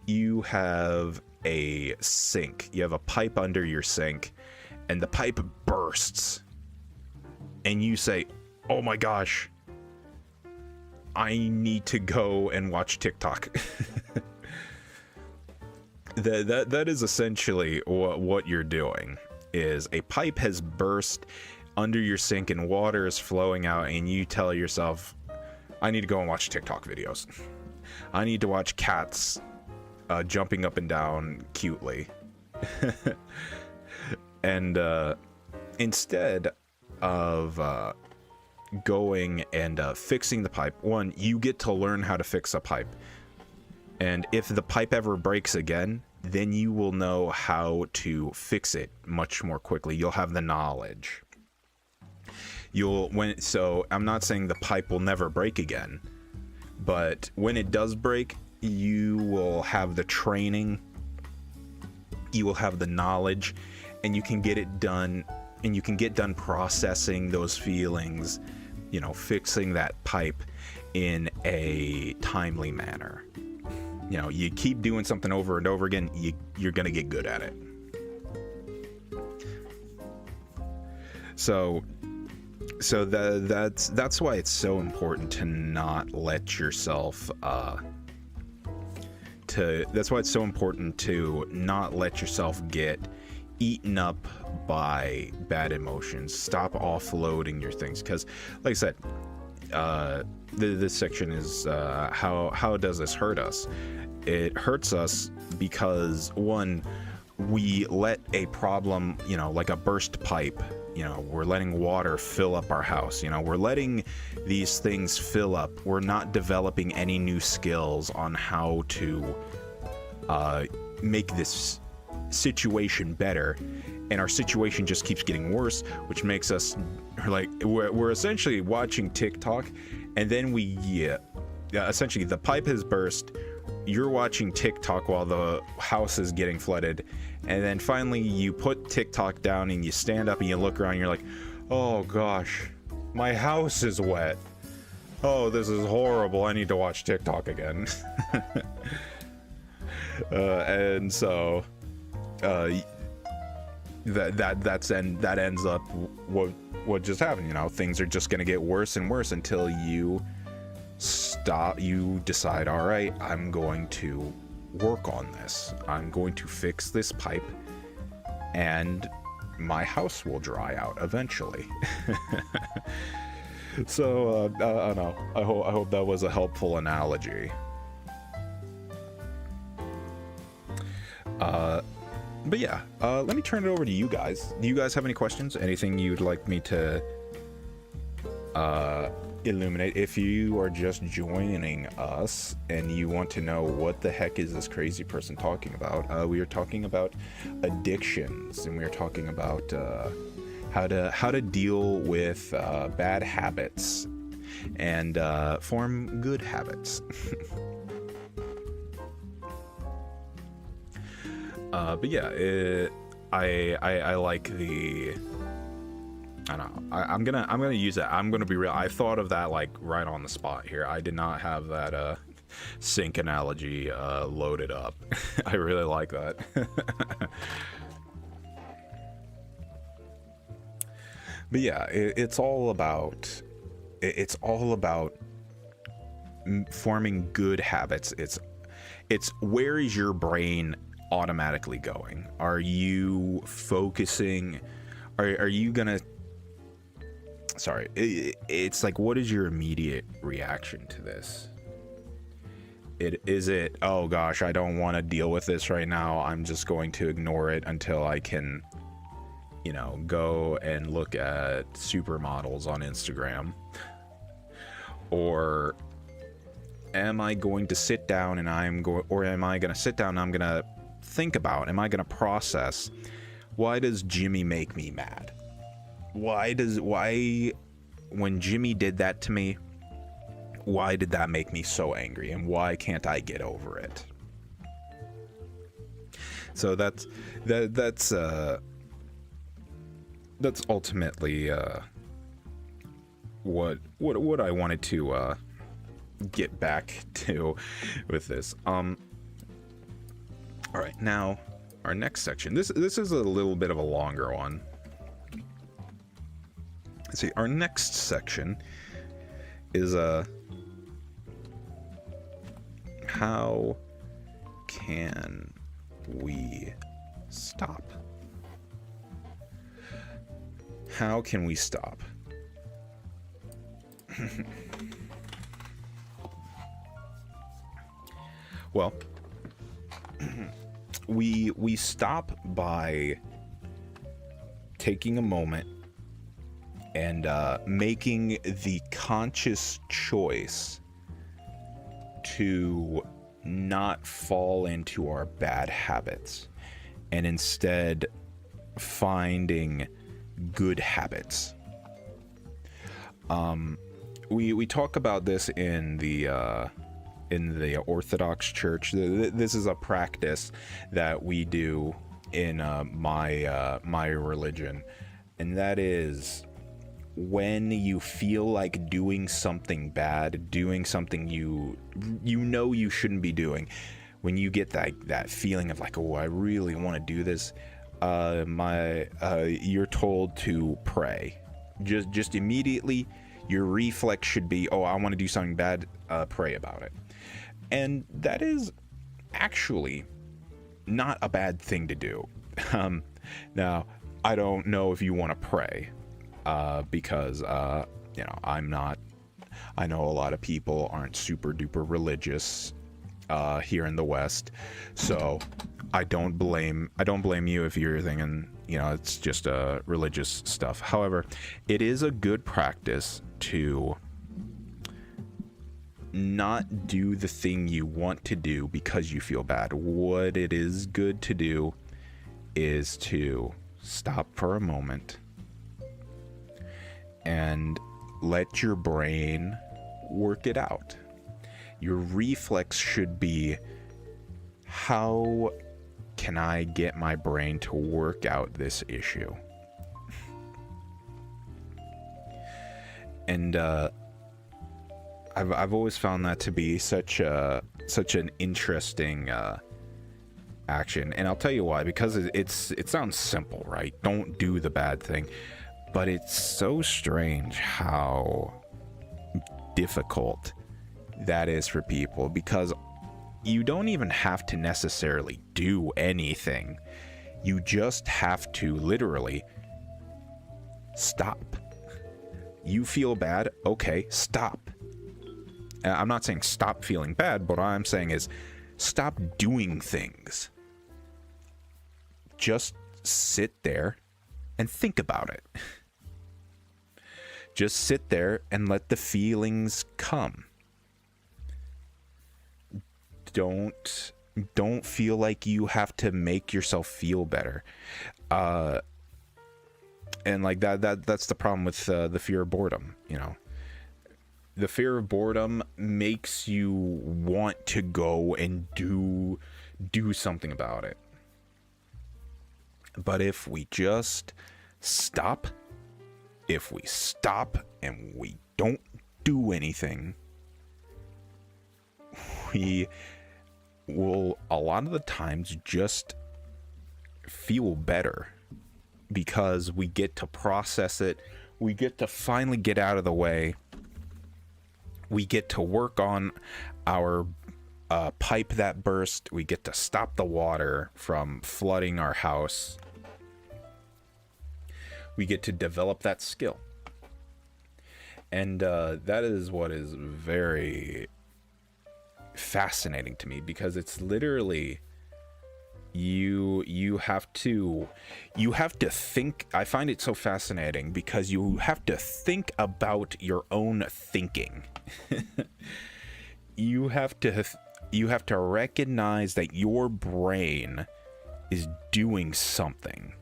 you have a sink. You have a pipe under your sink, and the pipe bursts. And you say, oh my gosh, I need to go and watch TikTok. That is essentially what you're doing. Is a pipe has burst under your sink and water is flowing out, and you tell yourself, I need to go and watch TikTok videos. I need to watch cats jumping up and down cutely. And instead of going and fixing the pipe, one, you get to learn how to fix a pipe. And if the pipe ever breaks again, then you will know how to fix it much more quickly. You'll have the knowledge. So I'm not saying the pipe will never break again, but when it does break, you will have the training, you will have the knowledge, and you can get it done, and you can get done processing those feelings, you know, fixing that pipe in a timely manner. You know, you keep doing something over and over again, you're gonna get good at it. So that's why it's so important to not let yourself that's why it's so important to not let yourself get eaten up by bad emotions. Stop offloading your things, because like I said, this section is how does this hurt us? It hurts us because, one, we let a problem, you know, like a burst pipe, you know, we're letting water fill up our house, you know, we're letting these things fill up. We're not developing any new skills on how to make this situation better, and our situation just keeps getting worse, which makes us like, we're essentially watching TikTok, and then essentially the pipe has burst, you're watching TikTok while the house is getting flooded, and then finally you put TikTok down and you stand up and you look around and you're like, oh gosh, my house is wet. Oh, this is horrible. I need to watch TikTok again. And so that ends up what just happened. You know, things are just going to get worse and worse until you decide, all right, I'm going to work on this. I'm going to fix this pipe, and my house will dry out eventually. So I don't know. I hope that was a helpful analogy. But yeah, let me turn it over to you guys. Do you guys have any questions? Anything you'd like me to illuminate? If you are just joining us and you want to know what the heck is this crazy person talking about, we are talking about addictions, and we are talking about how to deal with bad habits and form good habits. But yeah, I like the, I don't know. I'm gonna use it. I'm gonna be real. I thought of that like right on the spot here. I did not have that sink analogy loaded up. I really like that. But yeah, it's all about forming good habits. It's where is your brain automatically going? Are you focusing? Are you gonna? Sorry, it's like, what is your immediate reaction to this? Is it, oh gosh, I don't want to deal with this right now. I'm just going to ignore it until I can, you know, go and look at supermodels on Instagram? Or am I going to sit down and am I going to sit down and I'm going to think about, am I going to process, why does Jimmy make me mad? Why, when Jimmy did that to me, why did that make me so angry? And why can't I get over it? So that's ultimately what I wanted to get back to with this. All right, now our next section. This is a little bit of a longer one. Let's see, our next section is how can we stop? How can we stop? Well, we stop by taking a moment and making the conscious choice to not fall into our bad habits, and instead finding good habits. We talk about this in the Orthodox Church. This is a practice that we do in my religion, and that is, when you feel like doing something bad, doing something you know you shouldn't be doing, when you get that feeling of like, oh, I really want to do this, you're told to pray. Just immediately, your reflex should be, oh, I want to do something bad, pray about it. And that is actually not a bad thing to do. Now, I don't know if you want to pray, because you know, I know a lot of people aren't super duper religious here in the West, so I don't blame you if you're thinking, you know, it's just religious stuff. However, it is a good practice to not do the thing you want to do because you feel bad. What it is good to do is to stop for a moment and let your brain work it out. Your reflex should be, how can I get my brain to work out this issue? And I've always found that to be such an interesting action. And I'll tell you why. Because it sounds simple, right? Don't do the bad thing. But it's so strange how difficult that is for people, because you don't even have to necessarily do anything. You just have to literally stop. You feel bad? Okay, stop. I'm not saying stop feeling bad, but what I'm saying is stop doing things. Just sit there and think about it. Just sit there and let the feelings come. Don't feel like you have to make yourself feel better. And like that's the problem with the fear of boredom, you know. The fear of boredom makes you want to go and do something about it. But if we just stop, if we stop and we don't do anything, we will a lot of the times just feel better, because we get to process it, we get to finally get out of the way, we get to work on our pipe that burst, we get to stop the water from flooding our house, we get to develop that skill. And that is what is very fascinating to me, because it's literally you have to think. I find it so fascinating because you have to think about your own thinking. you have to recognize that your brain is doing something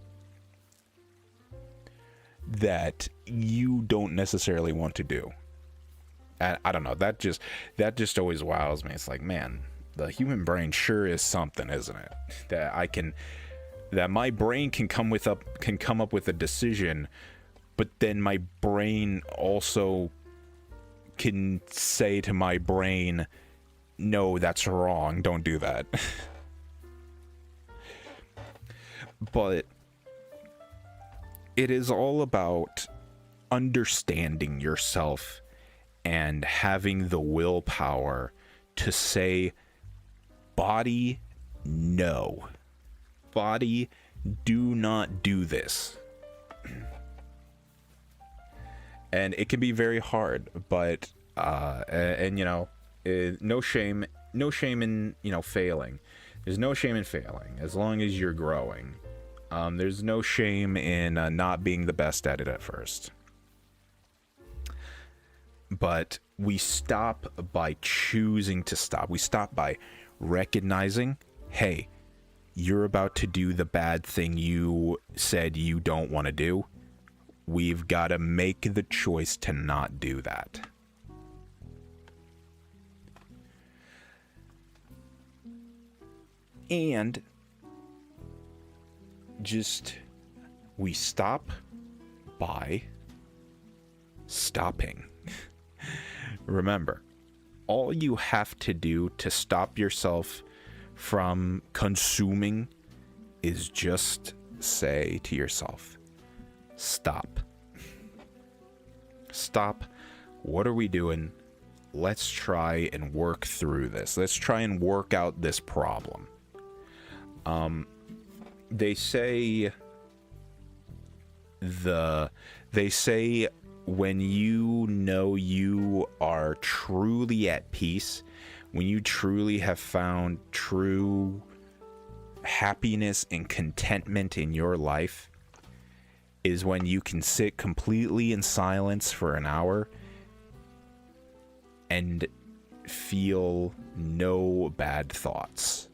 that you don't necessarily want to do. And I don't know, that just always wows me. It's like, man, the human brain sure is something, isn't it? That my brain can come up with a decision, but then my brain also can say to my brain, no, that's wrong, don't do that. But it is all about understanding yourself and having the willpower to say, body, no. Body, do not do this. And it can be very hard, but and you know, no shame in, you know, failing. There's no shame in failing as long as you're growing. There's no shame in not being the best at it at first. But we stop by choosing to stop. We stop by recognizing, hey, you're about to do the bad thing you said you don't want to do. We've got to make the choice to not do that. And just, we stop by stopping. Remember, all you have to do to stop yourself from consuming is just say to yourself, stop. Stop. What are we doing? Let's try and work through this. Let's try and work out this problem. They say when you know you are truly at peace, when you truly have found true happiness and contentment in your life, is when you can sit completely in silence for an hour and feel no bad thoughts.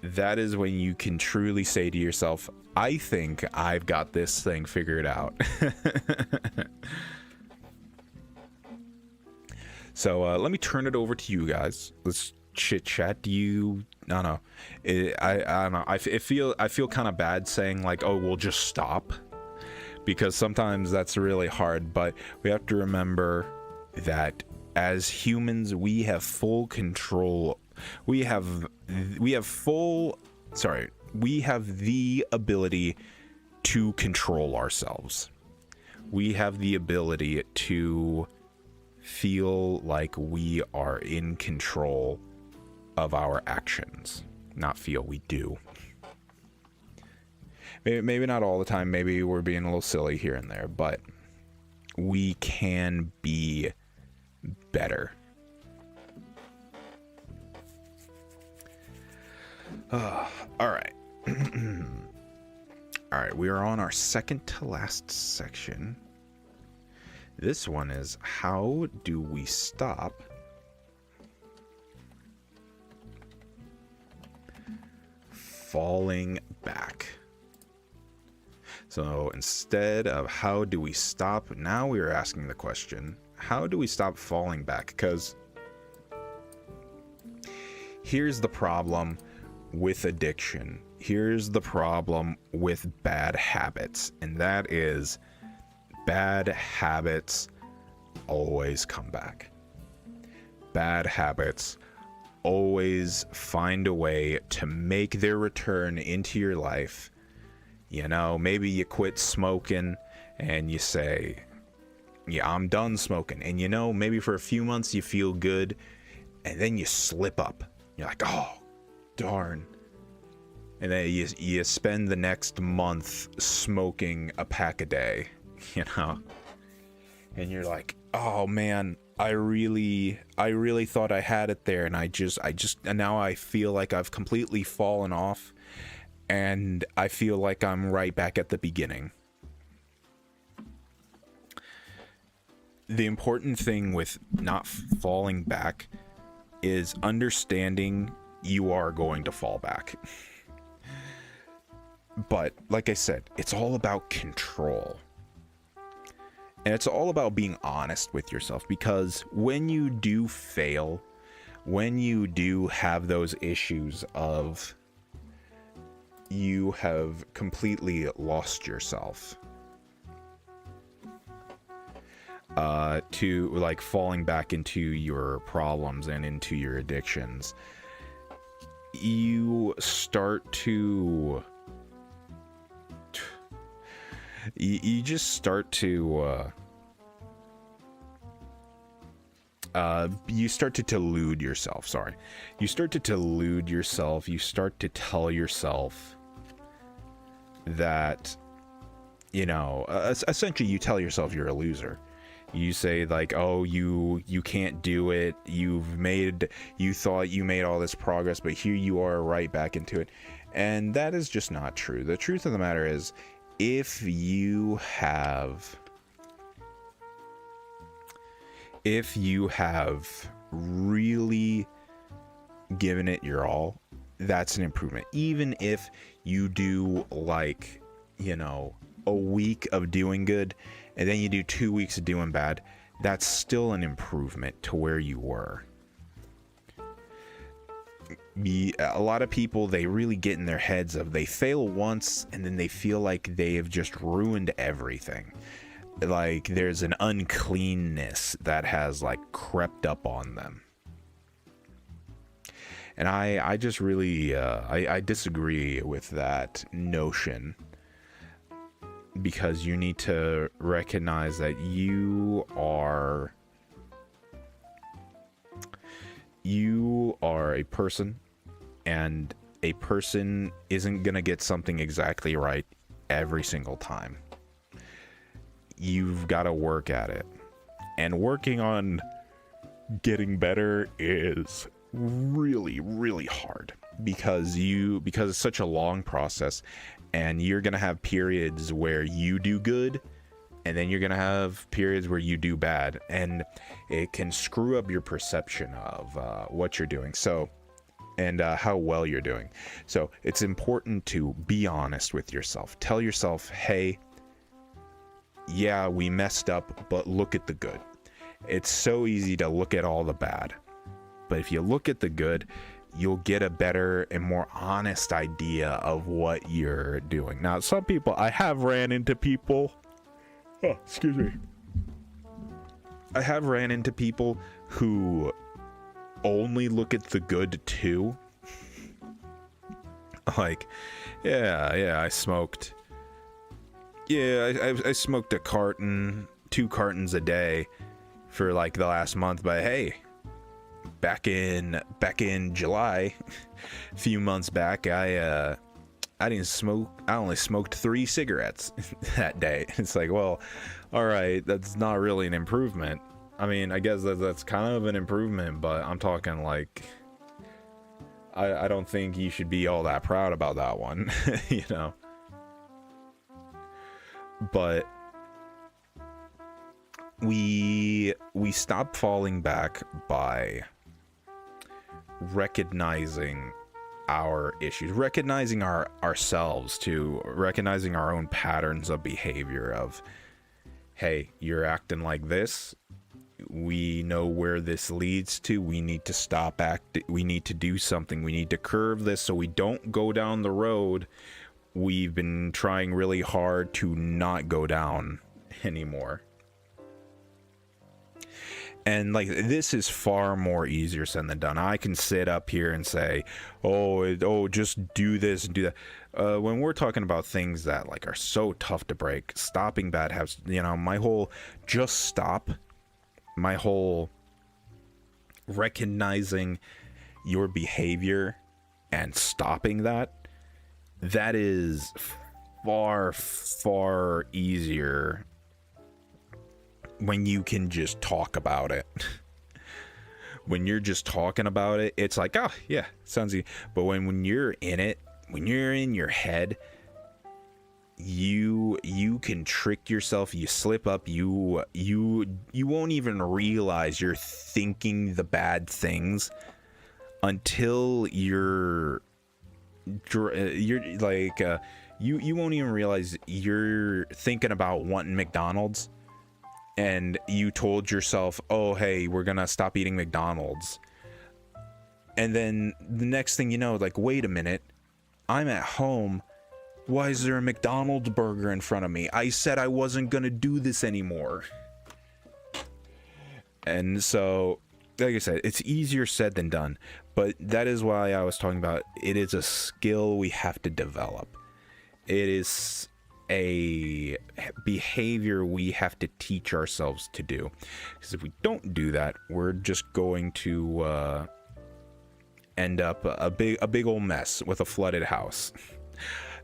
That is when you can truly say to yourself, I think I've got this thing figured out. So let me turn it over to you guys. Let's chit chat. I don't know. I don't know. I feel kind of bad saying like, oh, we'll just stop, because sometimes that's really hard. But we have to remember that as humans, we have full control. We have the ability to control ourselves. We have the ability to feel like we are in control of our actions. Not feel, we do. Maybe not all the time. Maybe we're being a little silly here and there, but we can be better. All right. All right, we are on our second to last section. This one is, how do we stop falling back? So instead of how do we stop, now we are asking the question, how do we stop falling back? Because here's the problem with addiction, here's the problem with bad habits, and that is bad habits always come back. Bad habits always find a way to make their return into your life. You know, maybe you quit smoking and you say, yeah, I'm done smoking. And you know, maybe for a few months you feel good, and then you slip up. You're like, oh, darn. And then you spend the next month smoking a pack a day, you know? And you're like, oh man, I really thought I had it there, and and now I feel like I've completely fallen off, and I feel like I'm right back at the beginning. The important thing with not falling back is understanding you are going to fall back. But like I said, it's all about control. And it's all about being honest with yourself, because when you do fail, when you do have those issues of you have completely lost yourself, to like falling back into your problems and into your addictions, you start to you just start to you start to delude yourself. Sorry. You start to delude yourself. You start to tell yourself that, you know, essentially you tell yourself you're a loser. You say like, oh, you can't do it. You thought you made all this progress, but here you are right back into it. And that is just not true. The truth of the matter is, if you have really given it your all, that's an improvement. Even if you do, like, you know, a week of doing good and then you do 2 weeks of doing bad, that's still an improvement to where you were. A lot of people, they really get in their heads of they fail once and then they feel like they have just ruined everything. Like there's an uncleanness that has like crept up on them. And I just really I disagree with that notion, because you need to recognize that you are a person, and a person isn't gonna get something exactly right every single time. You've got to work at it, and working on getting better is really, really hard, because it's such a long process, and you're gonna have periods where you do good, and then you're gonna have periods where you do bad, and it can screw up your perception of what you're doing, and how well you're doing. So it's important to be honest with yourself. Tell yourself, hey, yeah, we messed up, but look at the good. It's so easy to look at all the bad, but if you look at the good, you'll get a better and more honest idea of what you're doing. Now, some people, I have ran into people I have ran into people who only look at the good too. Like, I smoked. Yeah, I smoked 2 cartons a day for like the last month, but hey, back in July, a few months back, I didn't smoke. I only smoked 3 cigarettes that day. It's like, well, all right, that's not really an improvement. I mean, I guess that's kind of an improvement, but I'm talking like, I don't think you should be all that proud about that one, you know. But we stop falling back by recognizing our issues, recognizing ourselves, to recognizing our own patterns of behavior of, hey, you're acting like this, we know where this leads to. We need to stop we need to do something. We need to curve this so we don't go down the road we've been trying really hard to not go down anymore. And like, this is far more easier said than done. I can sit up here and say, oh, just do this and do that. When we're talking about things that like are so tough to break, stopping bad habits, you know, my whole just stop, my whole recognizing your behavior and stopping that is far, far easier when you can just talk about it. When you're just talking about it, it's like, oh yeah, sounds easy. But when you're in it, when you're in your head, you can trick yourself. You slip up. You won't even realize you're thinking the bad things until you're like you won't even realize you're thinking about wanting McDonald's. And you told yourself, oh, hey, we're going to stop eating McDonald's. And then the next thing you know, like, wait a minute, I'm at home. Why is there a McDonald's burger in front of me? I said I wasn't going to do this anymore. And so, like I said, it's easier said than done. But that is why I was talking about it is a skill we have to develop. It is a behavior we have to teach ourselves to do, because if we don't do that, we're just going to end up a big old mess with a flooded house.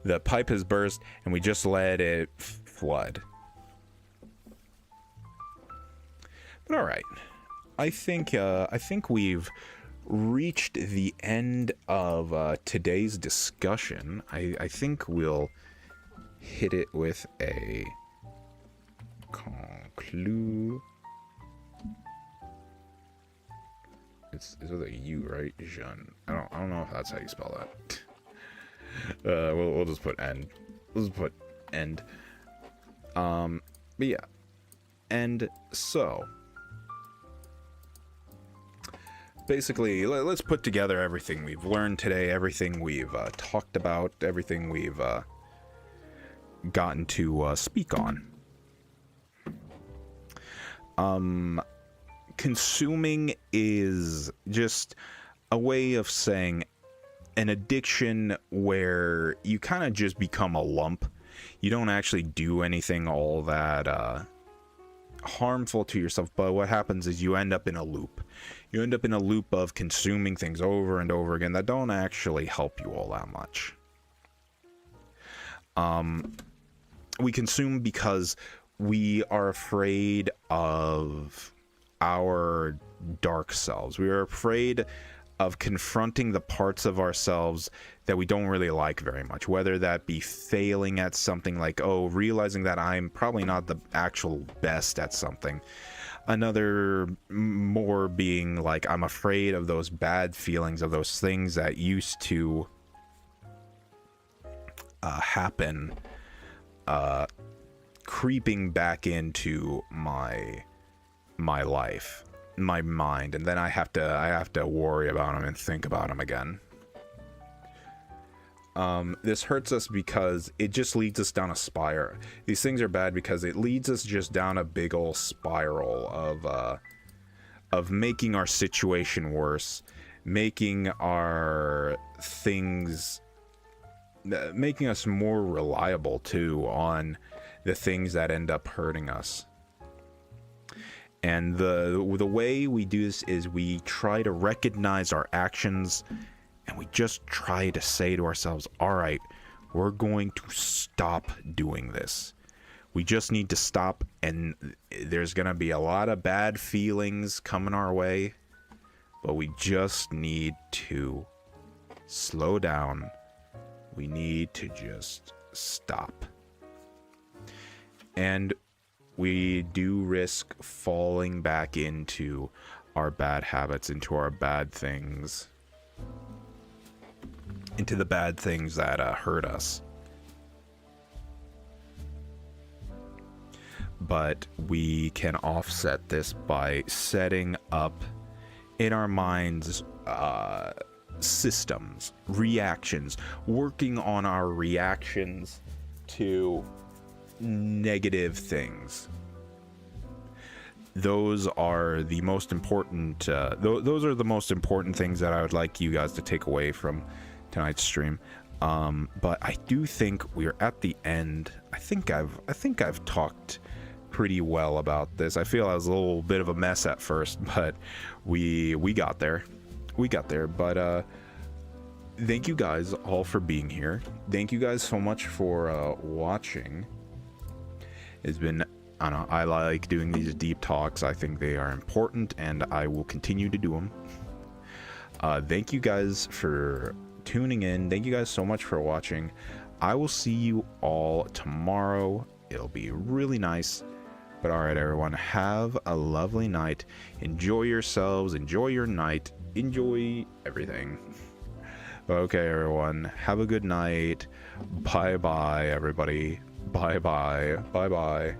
The pipe has burst and we just let it flood. But all right, I think we've reached the end of today's discussion. I think we'll hit it with a conclude. It's with a U, right? Jean. I don't know if that's how you spell that. We'll just put end. We'll just put end. But yeah. And so basically, let's put together everything we've learned today, everything we've talked about, everything we've gotten to speak on. Consuming is just a way of saying an addiction where you kind of just become a lump. You don't actually do anything all that harmful to yourself, but what happens is you end up in a loop. You end up in a loop of consuming things over and over again that don't actually help you all that much. We consume because we are afraid of our dark selves. We are afraid of confronting the parts of ourselves that we don't really like very much, whether that be failing at something, like, oh, realizing that I'm probably not the actual best at something. Another more being like, I'm afraid of those bad feelings, of those things that used to happen, creeping back into my life, my mind, and then I have to worry about them and think about them again. This hurts us because it just leads us down a spiral. These things are bad because it leads us just down a big old spiral of making our situation worse, making our things, making us more reliable too on the things that end up hurting us. And the way we do this is we try to recognize our actions, and we just try to say to ourselves, all right, we're going to stop doing this. We just need to stop, and there's going to be a lot of bad feelings coming our way, but we just need to slow down. We need to just stop. And we do risk falling back into our bad habits, into our bad things, into the bad things that hurt us. but we can offset this by setting up in our minds systems, reactions, working on our reactions to negative things. Those are the most important those are the most important things that I would like you guys to take away from tonight's stream. But I do think we're at the end. I think I've talked pretty well about this. I feel I was a little bit of a mess at first, but we got there. But thank you guys all for being here. Thank you guys so much for watching. It's been, I don't know, I like doing these deep talks. I think they are important, and I will continue to do them. Thank you guys for tuning in. Thank you guys so much for watching. I will see you all tomorrow. It'll be really nice. But all right, everyone, have a lovely night. Enjoy yourselves. Enjoy your night. Enjoy everything. Okay, everyone, have a good night. Bye bye, everybody. Bye bye. Bye bye.